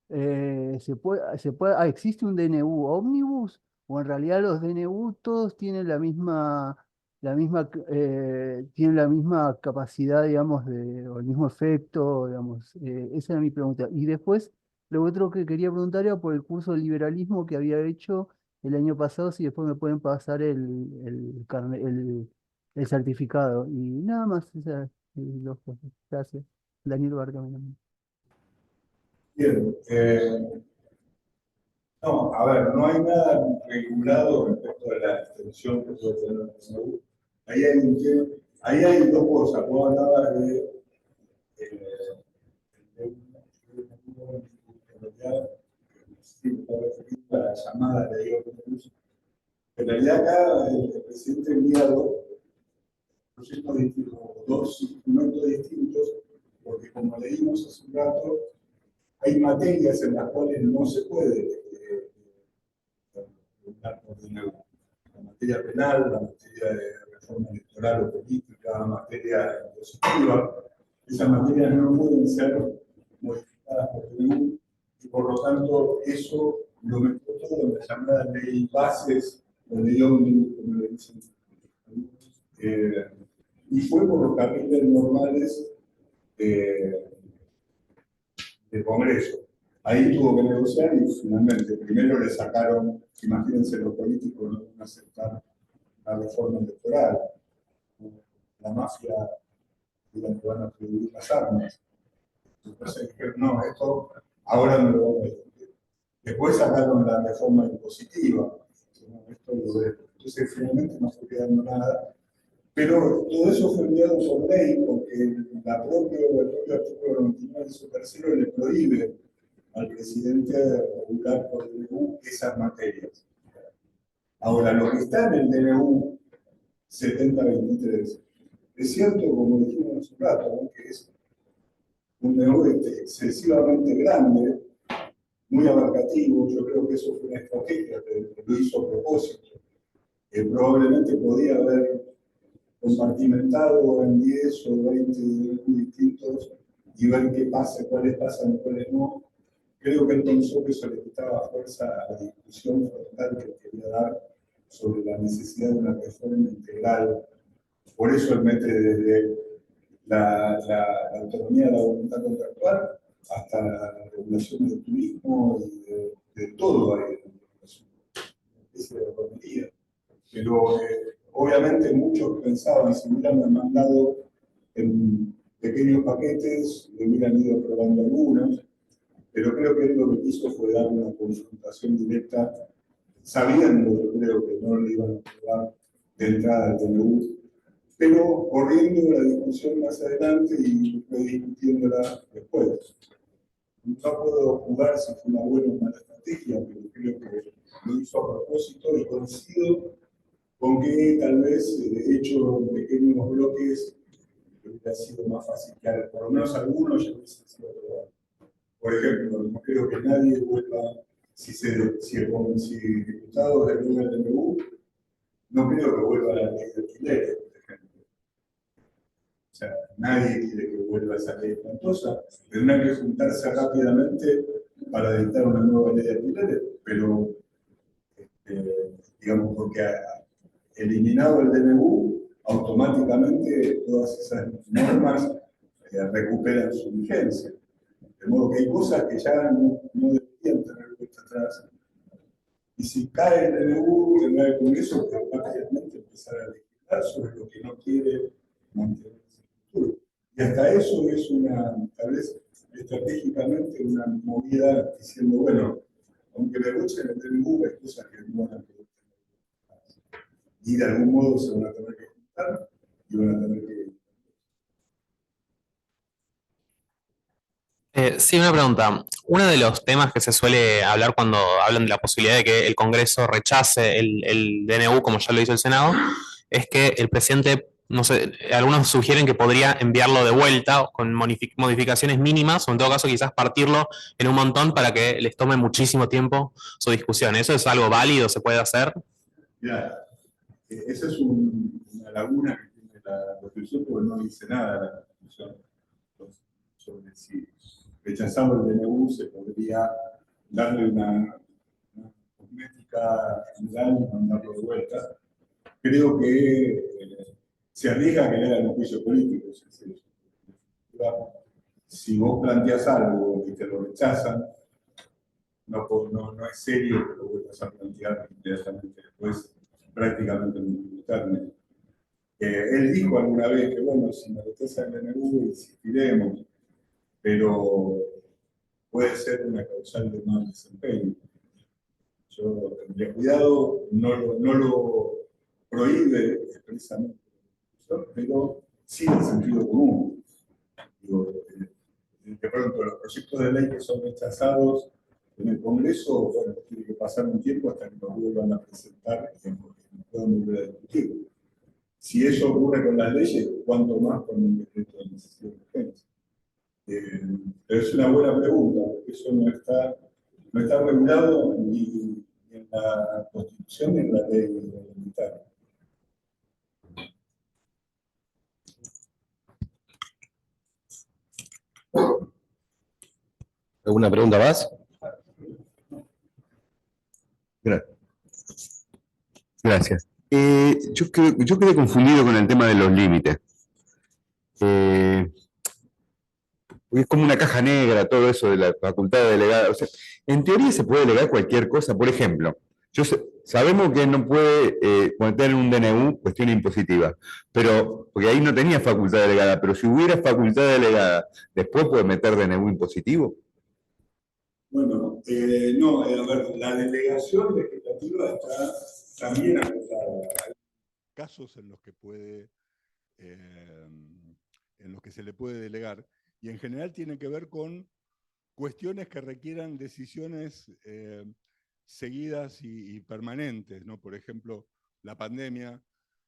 ¿existe un DNU ómnibus? ¿O en realidad los DNU todos tienen tienen la misma capacidad, digamos, o el mismo efecto, digamos? Esa era mi pregunta. Y después, lo otro que quería preguntar era por el curso de liberalismo que había hecho el año pasado, si después me pueden pasar el certificado. Y nada más, dos cosas. Gracias. Daniel Barca, mi nombre. Bien, no, a ver, no hay nada regulado respecto a la extensión que puede tener el DNU. Ahí hay un tema, ahí hay dos cosas. Vos hablabas de a la llamada ley ómnibus. En realidad acá el presidente envía dos proyectos distintos, dos instrumentos distintos, porque como leímos hace un rato, hay materias en las cuales no se puede regular por DNU. La materia penal, la materia de reforma electoral o política, la materia impositiva, esas materias no pueden ser modificadas por DNU y por lo tanto eso lo metió todo en la llamada ley bases o ley ómnibus, como le dicen. Y fue por los carriles normales de Congreso. Ahí tuvo que negociar y finalmente primero le sacaron, imagínense los políticos no van a aceptar la reforma electoral, la mafia digan que van a prohibir las armas. Entonces dijeron, no, esto ahora no lo vamos a discutir. Después sacaron la reforma impositiva. Entonces finalmente no fue quedando nada. Pero todo eso fue enviado por ley porque el propio artículo 99 de su tercero le prohíbe al presidente regular por DNU esas materias. Ahora, lo que está en el DNU 7023, es cierto, como dijimos hace un rato, ¿no? Que es un DNU excesivamente grande, muy abarcativo. Yo creo que eso fue una estrategia que lo hizo a propósito. Probablemente podía haber compartimentado en 10 o 20 DNU distintos y ver qué pasa, cuáles pasan y cuáles no. Creo que él pensó que eso le quitaba fuerza a la discusión frontal que quería dar sobre la necesidad de una reforma integral. Por eso él mete desde la autonomía de la voluntad contractual hasta la regulación del turismo y de todo ahí, esa de autonomía. Pero obviamente muchos pensaban, si hubieran mandado en pequeños paquetes, le hubieran ido aprobando algunos, pero creo que él lo que quiso fue dar una confrontación directa, sabiendo, yo creo que no le iban a aprobar de entrada al DNU, pero corriendo la discusión más adelante y discutiéndola después. No puedo jugar si fue una buena o mala estrategia, pero creo que lo hizo a propósito y coincido con que tal vez hecho en pequeños bloques hubiera sido más fácil que por lo menos algunos ya hubiesen sido aprobados. Por ejemplo, no creo que nadie vuelva, si diputados del DNU, no creo que vuelva a la ley de alquileres, por ejemplo. O sea, nadie quiere que vuelva esa ley espantosa. Tendrán que juntarse rápidamente para dictar una nueva ley de alquileres, pero, digamos, porque eliminado el DNU, automáticamente todas esas normas recuperan su vigencia. De modo que hay cosas que ya no deberían tener vuelta atrás. Y si cae el DNU en el Congreso, pues prácticamente empezar a legislar sobre lo que no quiere mantener en el futuro. Y hasta eso es una, tal vez estratégicamente, una movida diciendo, bueno, aunque me guste el DNU, hay cosas que no van a poder tener. Y de algún modo se van a tener que juntar y van a tener que... Sí, una pregunta. Uno de los temas que se suele hablar cuando hablan de la posibilidad de que el Congreso rechace el DNU, como ya lo hizo el Senado, es que el presidente, no sé, algunos sugieren que podría enviarlo de vuelta con modificaciones mínimas, o en todo caso quizás partirlo en un montón para que les tome muchísimo tiempo su discusión. ¿Eso es algo válido? ¿Se puede hacer? Ya, esa es una laguna que tiene la Constitución porque no dice nada de la Constitución sobre si rechazando el DNU se podría darle una cosmética general y mandarlo de vuelta. Creo que se arriesga a que le hagan un juicio político. Si vos planteás algo y te lo rechazan, no es serio que lo vuelvas a plantear inmediatamente después, prácticamente en un término. Él dijo alguna vez que, bueno, si me rechazan el DNU, insistiremos, pero puede ser una causal de mal desempeño. Yo tendría cuidado, no lo prohíbe expresamente, pero sí el sentido común. Digo, de pronto, los proyectos de ley que son rechazados en el Congreso, bueno, tiene que pasar un tiempo hasta que los vuelvan a presentar y puedan volver a discutir. Si eso ocurre con las leyes, ¿cuánto más con un decreto de necesidad de urgencia? Pero es una buena pregunta, porque eso no está regulado ni en la Constitución ni en la ley militar. ¿Alguna pregunta más? Gracias. Yo quedé confundido con el tema de los límites. Es como una caja negra todo eso de la facultad de delegar. O sea, en teoría se puede delegar cualquier cosa. Por ejemplo, sabemos que no puede meter en un DNU cuestión impositiva, pero porque ahí no tenía facultad delegada, pero si hubiera facultad delegada, ¿después puede meter DNU impositivo? Bueno, no, a ver, la delegación legislativa está también acotada. Hay casos en los que se le puede delegar, y en general tienen que ver con cuestiones que requieran decisiones seguidas y permanentes, ¿no? Por ejemplo, la pandemia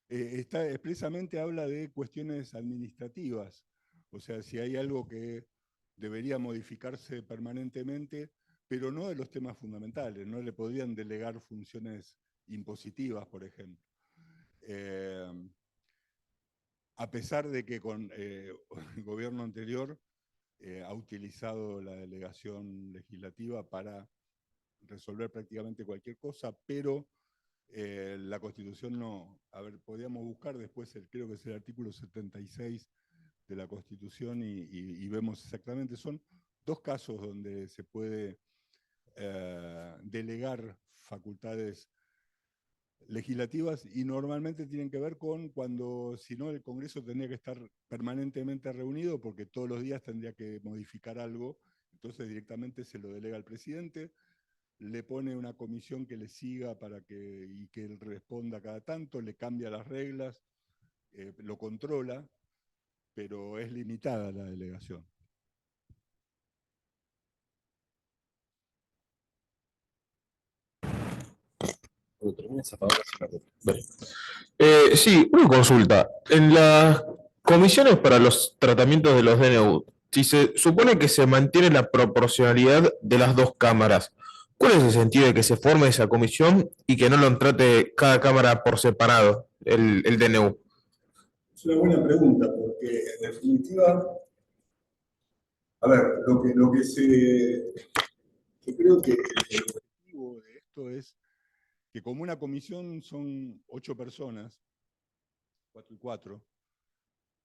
expresamente habla de cuestiones administrativas, o sea, si hay algo que debería modificarse permanentemente, pero no de los temas fundamentales, no le podrían delegar funciones impositivas, por ejemplo. A pesar de que con el gobierno anterior ha utilizado la delegación legislativa para resolver prácticamente cualquier cosa, pero la Constitución no. A ver, podríamos buscar después, creo que es el artículo 76 de la Constitución y vemos exactamente, son dos casos donde se puede delegar facultades legislativas y normalmente tienen que ver con cuando, si no, el Congreso tendría que estar permanentemente reunido porque todos los días tendría que modificar algo, entonces directamente se lo delega al presidente, le pone una comisión que le siga y que él responda cada tanto, le cambia las reglas, lo controla, pero es limitada la delegación. Sí, una consulta. En las comisiones para los tratamientos de los DNU, si se supone que se mantiene la proporcionalidad de las dos cámaras, ¿cuál es el sentido de que se forme esa comisión y que no lo trate cada cámara por separado, el DNU? Es una buena pregunta, porque en definitiva, a ver, lo que yo creo que el objetivo de esto es que como una comisión son 8 personas, 4 y 4,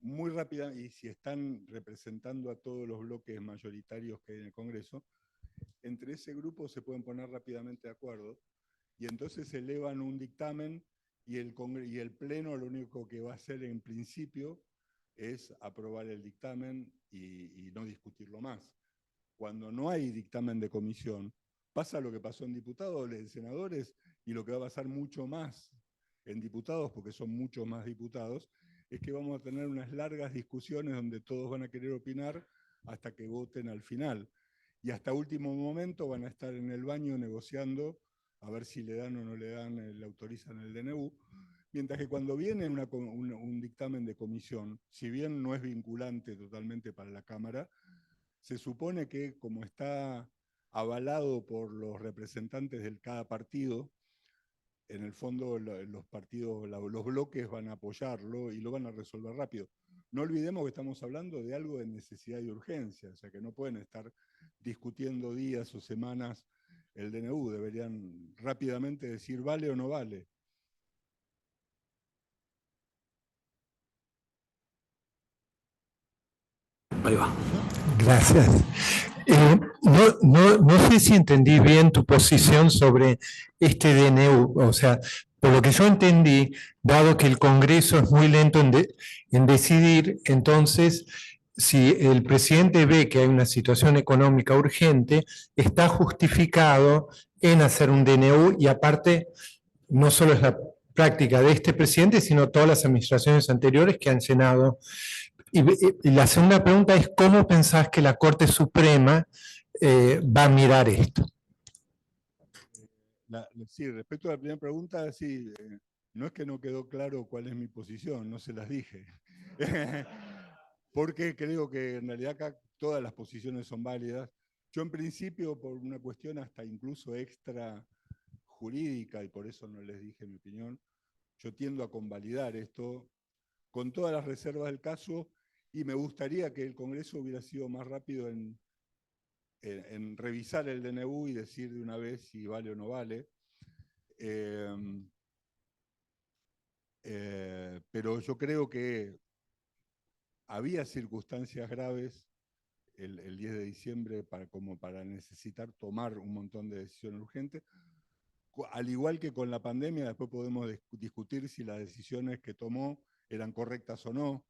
muy rápida, y si están representando a todos los bloques mayoritarios que hay en el Congreso, entre ese grupo se pueden poner rápidamente de acuerdo y entonces elevan un dictamen y el Pleno lo único que va a hacer en principio es aprobar el dictamen y no discutirlo más. Cuando no hay dictamen de comisión, pasa lo que pasó en diputados, en senadores, y lo que va a pasar mucho más en diputados, porque son muchos más diputados, es que vamos a tener unas largas discusiones donde todos van a querer opinar hasta que voten al final. Y hasta último momento van a estar en el baño negociando a ver si le dan o no le dan, le autorizan el DNU. Mientras que cuando viene un dictamen de comisión, si bien no es vinculante totalmente para la Cámara, se supone que como está avalado por los representantes de cada partido, en el fondo los partidos, los bloques van a apoyarlo y lo van a resolver rápido. No olvidemos que estamos hablando de algo de necesidad y urgencia, o sea que no pueden estar discutiendo días o semanas el DNU, deberían rápidamente decir vale o no vale. Ahí va. Gracias. No sé si entendí bien tu posición sobre este DNU. O sea, por lo que yo entendí, dado que el Congreso es muy lento en decidir, entonces, si el presidente ve que hay una situación económica urgente, está justificado en hacer un DNU y aparte, no solo es la práctica de este presidente, sino todas las administraciones anteriores que han llenado. Y la segunda pregunta es, ¿cómo pensás que la Corte Suprema va a mirar esto? Sí, respecto a la primera pregunta, sí, no es que no quedó claro cuál es mi posición, no se las dije. Porque creo que en realidad acá todas las posiciones son válidas. Yo en principio, por una cuestión hasta incluso extra jurídica, y por eso no les dije mi opinión, yo tiendo a convalidar esto con todas las reservas del caso, y me gustaría que el Congreso hubiera sido más rápido en revisar el DNU y decir de una vez si vale o no vale. Pero yo creo que había circunstancias graves el 10 de diciembre como para necesitar tomar un montón de decisiones urgentes. Al igual que con la pandemia, después podemos discutir si las decisiones que tomó eran correctas o no.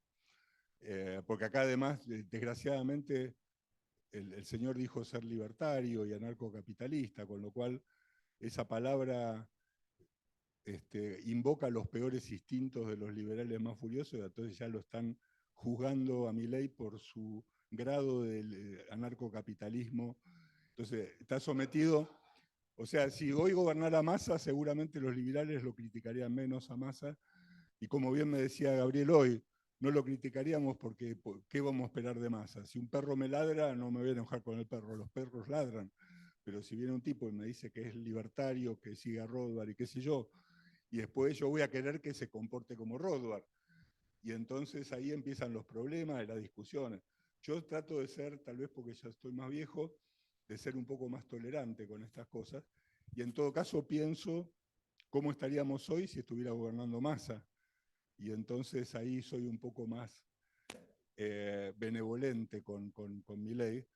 Porque acá además, desgraciadamente, el señor dijo ser libertario y anarcocapitalista, con lo cual esa palabra invoca los peores instintos de los liberales más furiosos, y entonces ya lo están juzgando a Milei por su grado de anarcocapitalismo. Entonces está sometido, o sea, si hoy gobernara Massa, seguramente los liberales lo criticarían menos a Massa, y como bien me decía Gabriel hoy, no lo criticaríamos porque ¿qué vamos a esperar de Massa? Si un perro me ladra, no me voy a enojar con el perro, los perros ladran. Pero si viene un tipo y me dice que es libertario, que sigue a Rothbard y qué sé yo, y después yo voy a querer que se comporte como Rothbard. Y entonces ahí empiezan los problemas, las discusiones. Yo trato de ser, tal vez porque ya estoy más viejo, de ser un poco más tolerante con estas cosas. Y en todo caso pienso cómo estaríamos hoy si estuviera gobernando Massa. Y entonces ahí soy un poco más benevolente con Milei.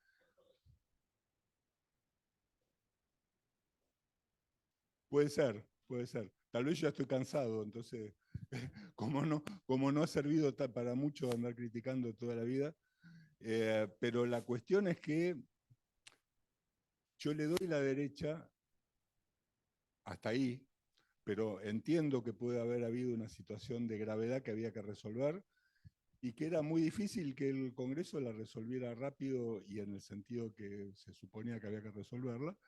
Puede ser, puede ser. Tal vez ya estoy cansado, entonces, como no ha servido para mucho andar criticando toda la vida, pero la cuestión es que yo le doy la derecha hasta ahí, pero entiendo que puede haber habido una situación de gravedad que había que resolver y que era muy difícil que el Congreso la resolviera rápido y en el sentido que se suponía que había que resolverla.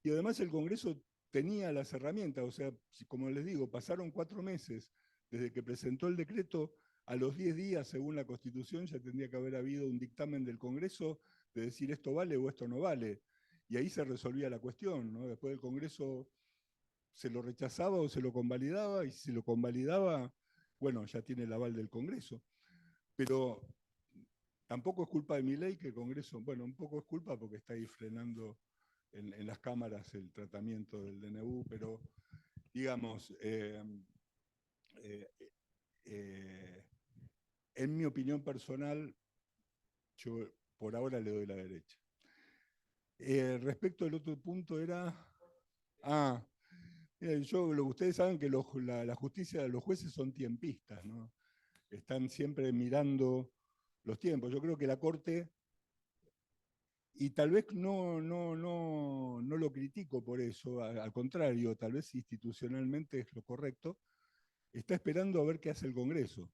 Y además el Congreso tenía las herramientas, o sea, como les digo, pasaron 4 meses desde que presentó el decreto, a los 10 días, según la Constitución, ya tendría que haber habido un dictamen del Congreso de decir esto vale o esto no vale. Y ahí se resolvía la cuestión, ¿no? Después el Congreso se lo rechazaba o se lo convalidaba, y si se lo convalidaba, bueno, ya tiene el aval del Congreso. Pero tampoco es culpa de Milei que el Congreso, bueno, un poco es culpa porque está ahí frenando en las cámaras el tratamiento del DNU, pero digamos, en mi opinión personal, yo por ahora le doy la derecha. Respecto al otro punto era... Ustedes saben que la justicia, los jueces son tiempistas, ¿no? Están siempre mirando los tiempos. Yo creo que la Corte, y tal vez no lo critico por eso, al contrario, tal vez institucionalmente es lo correcto, está esperando a ver qué hace el Congreso.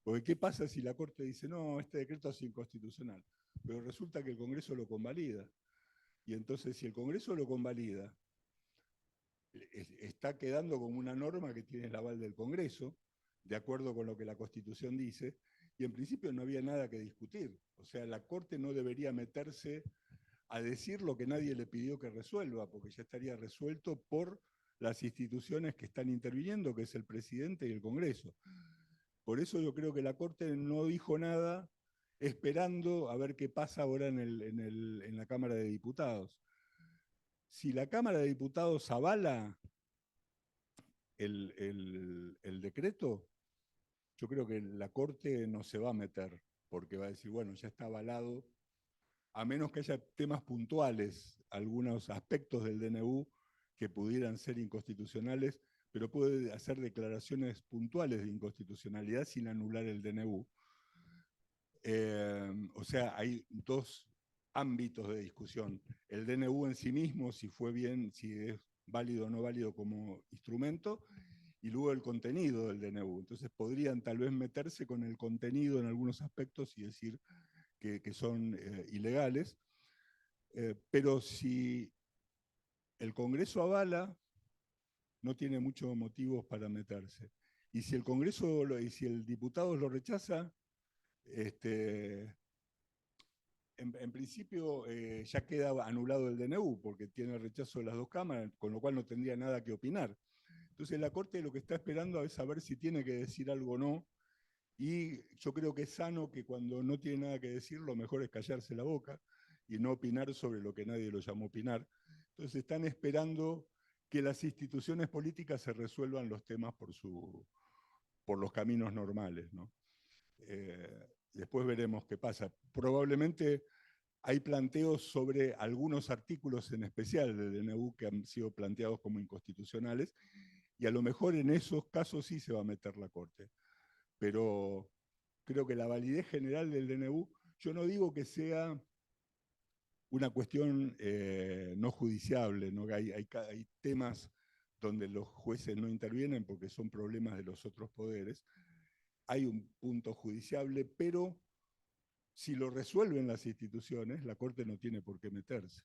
Porque ¿qué pasa si la Corte dice, no, este decreto es inconstitucional? Pero resulta que el Congreso lo convalida. Y entonces, si el Congreso lo convalida, está quedando como una norma que tiene el aval del Congreso, de acuerdo con lo que la Constitución dice, y en principio no había nada que discutir. O sea, la Corte no debería meterse a decir lo que nadie le pidió que resuelva, porque ya estaría resuelto por las instituciones que están interviniendo, que es el presidente y el Congreso. Por eso yo creo que la Corte no dijo nada, esperando a ver qué pasa ahora en la Cámara de Diputados. Si la Cámara de Diputados avala el decreto, yo creo que la Corte no se va a meter, porque va a decir, bueno, ya está avalado, a menos que haya temas puntuales, algunos aspectos del DNU que pudieran ser inconstitucionales, pero puede hacer declaraciones puntuales de inconstitucionalidad sin anular el DNU. O sea, hay dos ámbitos de discusión. El DNU en sí mismo, si fue bien, si es válido o no válido como instrumento, y luego el contenido del DNU. Entonces podrían tal vez meterse con el contenido en algunos aspectos y decir que son ilegales. Pero si el Congreso avala, no tiene muchos motivos para meterse. Y si el Congreso, y si el diputado lo rechaza, en principio ya queda anulado el DNU, porque tiene el rechazo de las dos cámaras, con lo cual no tendría nada que opinar. Entonces la Corte lo que está esperando es saber si tiene que decir algo o no, y yo creo que es sano que cuando no tiene nada que decir, lo mejor es callarse la boca y no opinar sobre lo que nadie lo llamó opinar. Entonces están esperando que las instituciones políticas se resuelvan los temas por los caminos normales, ¿no? Después veremos qué pasa. Probablemente hay planteos sobre algunos artículos en especial del DNU que han sido planteados como inconstitucionales, y a lo mejor en esos casos sí se va a meter la Corte. Pero creo que la validez general del DNU, yo no digo que sea una cuestión no judiciable, ¿no? Hay temas donde los jueces no intervienen porque son problemas de los otros poderes. Hay un punto judiciable, pero si lo resuelven las instituciones, la Corte no tiene por qué meterse.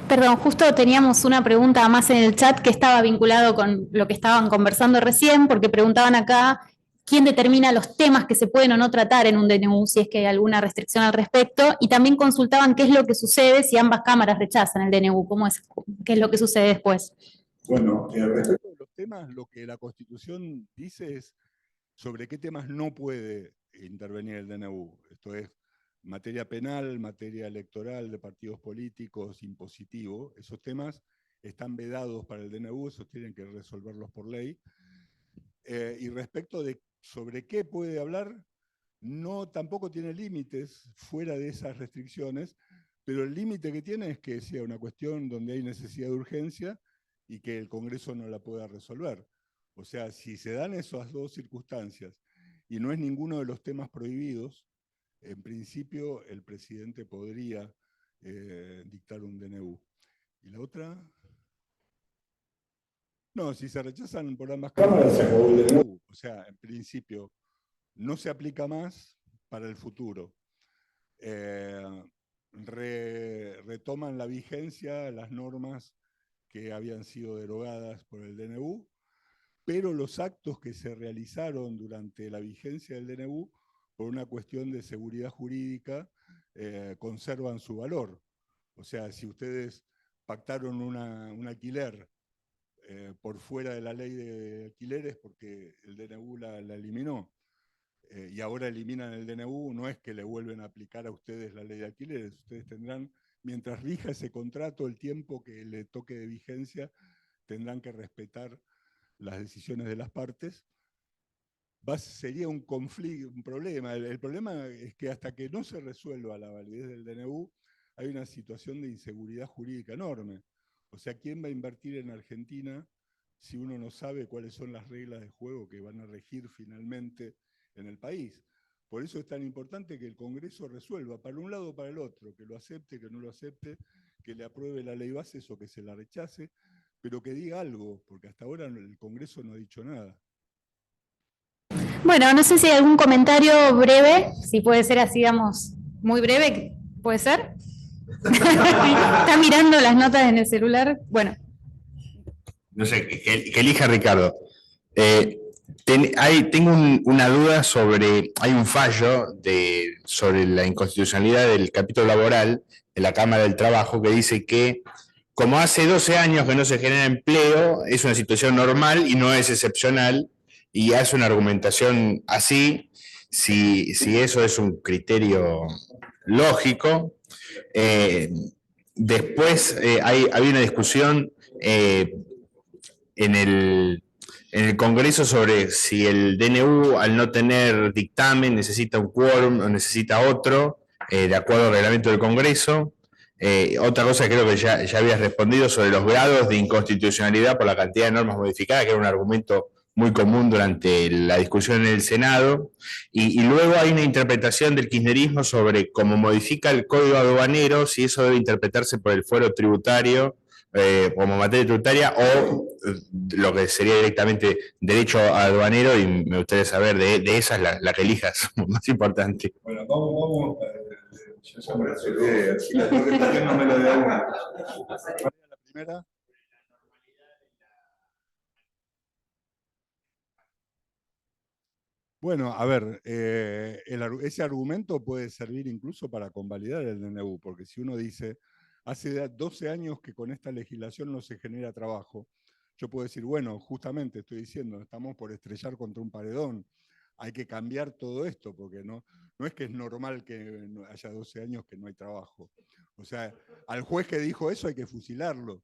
Perdón, justo teníamos una pregunta más en el chat que estaba vinculado con lo que estaban conversando recién, porque preguntaban acá quién determina los temas que se pueden o no tratar en un DNU, si es que hay alguna restricción al respecto, y también consultaban qué es lo que sucede si ambas cámaras rechazan el DNU, qué es lo que sucede después. Bueno, respecto a los temas, lo que la Constitución dice es sobre qué temas no puede intervenir el DNU. Esto es materia penal, materia electoral, de partidos políticos, impositivo. Esos temas están vedados para el DNU, esos tienen que resolverlos por ley. Y respecto de sobre qué puede hablar, tampoco tiene límites fuera de esas restricciones, pero el límite que tiene es que sea una cuestión donde hay necesidad de urgencia y que el Congreso no la pueda resolver. O sea, si se dan esas dos circunstancias y no es ninguno de los temas prohibidos, en principio el presidente podría dictar un DNU. ¿Y la otra? No, si se rechazan por ambas cámaras, se acabó el DNU. O sea, en principio no se aplica más para el futuro. Retoman la vigencia las normas que habían sido derogadas por el DNU, pero los actos que se realizaron durante la vigencia del DNU, por una cuestión de seguridad jurídica, conservan su valor. O sea, si ustedes pactaron un alquiler por fuera de la ley de alquileres porque el DNU la eliminó, y ahora eliminan el DNU, no es que le vuelven a aplicar a ustedes la ley de alquileres, ustedes tendrán, mientras rija ese contrato, el tiempo que le toque de vigencia, tendrán que respetar las decisiones de las partes. Sería un conflicto, un problema. El problema es que hasta que no se resuelva la validez del DNU, hay una situación de inseguridad jurídica enorme. O sea, ¿quién va a invertir en Argentina si uno no sabe cuáles son las reglas de juego que van a regir finalmente en el país? Por eso es tan importante que el Congreso resuelva, para un lado o para el otro, que lo acepte, que no lo acepte, que le apruebe la ley bases o que se la rechace, pero que diga algo, porque hasta ahora el Congreso no ha dicho nada. Bueno, no sé si hay algún comentario breve, si puede ser así, digamos, muy breve, ¿puede ser? Está mirando las notas en el celular. Bueno. No sé, que elija Ricardo. Tengo una duda sobre, hay un fallo sobre la inconstitucionalidad del capítulo laboral de la Cámara del Trabajo que dice que como hace 12 años que no se genera empleo, es una situación normal y no es excepcional, y hace una argumentación así, si eso es un criterio lógico. Después había una discusión en el Congreso sobre si el DNU, al no tener dictamen, necesita un quórum o necesita otro, de acuerdo al reglamento del Congreso. Otra cosa creo que ya habías respondido sobre los grados de inconstitucionalidad por la cantidad de normas modificadas, que era un argumento muy común durante la discusión en el Senado. Y luego hay una interpretación del kirchnerismo sobre cómo modifica el Código Aduanero, si eso debe interpretarse por el fuero tributario, como materia tributaria, o lo que sería directamente derecho aduanero, y me gustaría saber de esas la que elijas, más importante. Bueno, vamos, yo ya me la olvidé, así la contestación no me lo da una. La primera. Bueno, a ver, ese argumento puede servir incluso para convalidar el DNU, porque si uno dice, hace 12 años que con esta legislación no se genera trabajo, yo puedo decir, bueno, justamente estoy diciendo, estamos por estrellar contra un paredón, hay que cambiar todo esto, porque no es que es normal que haya 12 años que no hay trabajo. O sea, al juez que dijo eso hay que fusilarlo,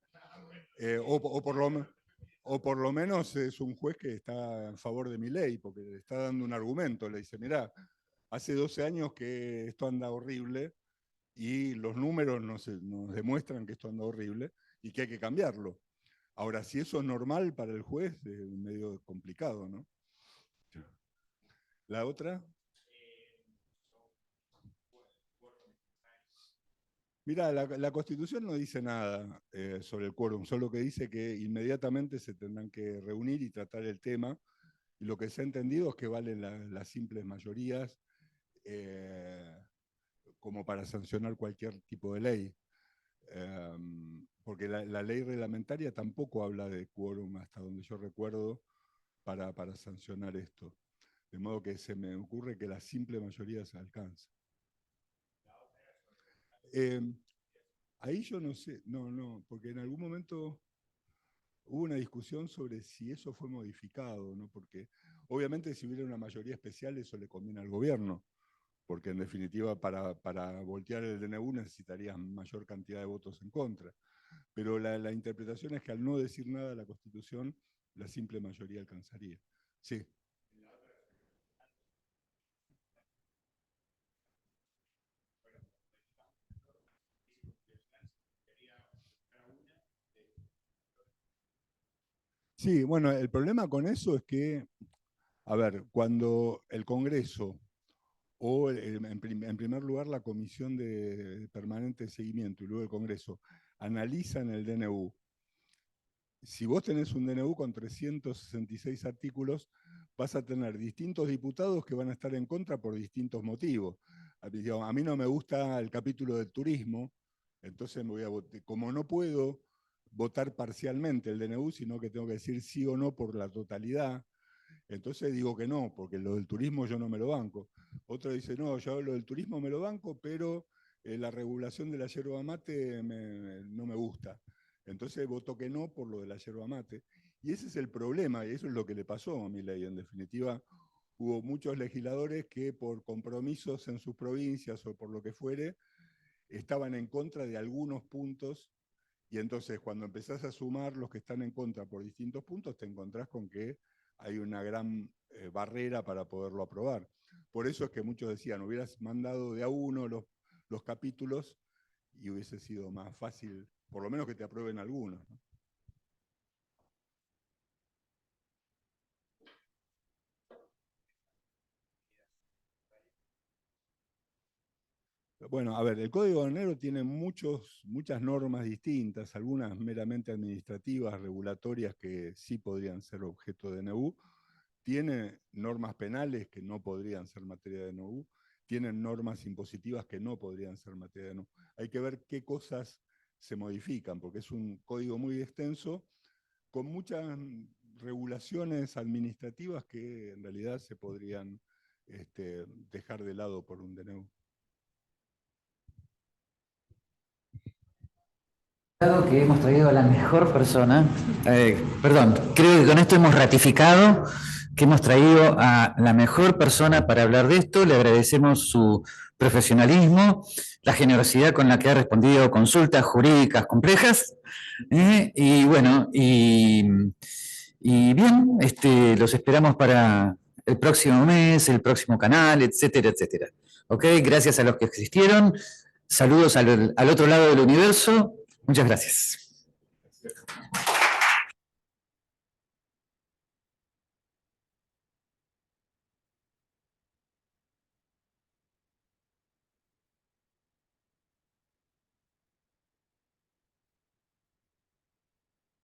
o por lo menos es un juez que está en favor de mi ley, porque le está dando un argumento, le dice, mirá, hace 12 años que esto anda horrible y los números nos demuestran que esto anda horrible y que hay que cambiarlo. Ahora, si eso es normal para el juez, es medio complicado, ¿no? ¿La otra? Mira, la Constitución no dice nada sobre el quórum, solo que dice que inmediatamente se tendrán que reunir y tratar el tema, y lo que se ha entendido es que valen las simples mayorías como para sancionar cualquier tipo de ley. Porque la ley reglamentaria tampoco habla de quórum, hasta donde yo recuerdo, para sancionar esto. De modo que se me ocurre que la simple mayoría se alcanza. Ahí yo no sé, no, porque en algún momento hubo una discusión sobre si eso fue modificado, ¿no? Porque obviamente si hubiera una mayoría especial eso le conviene al gobierno, porque en definitiva para voltear el DNU necesitarías mayor cantidad de votos en contra. Pero la interpretación es que al no decir nada la Constitución, la simple mayoría alcanzaría. Sí. Sí, bueno, el problema con eso es que, a ver, cuando el Congreso o en primer lugar la Comisión de Permanente Seguimiento y luego el Congreso analizan el DNU, si vos tenés un DNU con 366 artículos, vas a tener distintos diputados que van a estar en contra por distintos motivos. A mí no me gusta el capítulo del turismo, entonces me voy a votar. Como no puedo votar parcialmente el DNU, sino que tengo que decir sí o no por la totalidad, entonces digo que no, porque lo del turismo yo no me lo banco. Otro dice, no, yo lo del turismo me lo banco, pero la regulación de la yerba mate no me gusta. Entonces voto que no por lo de la yerba mate. Y ese es el problema, y eso es lo que le pasó a Milei. En definitiva, hubo muchos legisladores que por compromisos en sus provincias o por lo que fuere, estaban en contra de algunos puntos, y entonces cuando empezás a sumar los que están en contra por distintos puntos, te encontrás con que hay una gran barrera para poderlo aprobar. Por eso es que muchos decían, hubieras mandado de a uno los capítulos y hubiese sido más fácil por lo menos que te aprueben algunos, ¿no? Bueno, a ver, el Código Aduanero tiene muchas normas distintas, algunas meramente administrativas, regulatorias, que sí podrían ser objeto de DNU. Tiene normas penales que no podrían ser materia de DNU. Tienen normas impositivas que no podrían ser materia de DNU. Hay que ver qué cosas se modifican, porque es un código muy extenso, con muchas regulaciones administrativas que en realidad se podrían dejar de lado por un DNU. Que hemos traído a la mejor persona, perdón, creo que con esto hemos ratificado que hemos traído a la mejor persona para hablar de esto. Le agradecemos su profesionalismo, la generosidad con la que ha respondido consultas jurídicas complejas, y bueno, y bien, los esperamos para el próximo mes, el próximo canal, etcétera, etcétera. ¿Ok? Gracias a los que existieron. Saludos al otro lado del universo. Muchas gracias.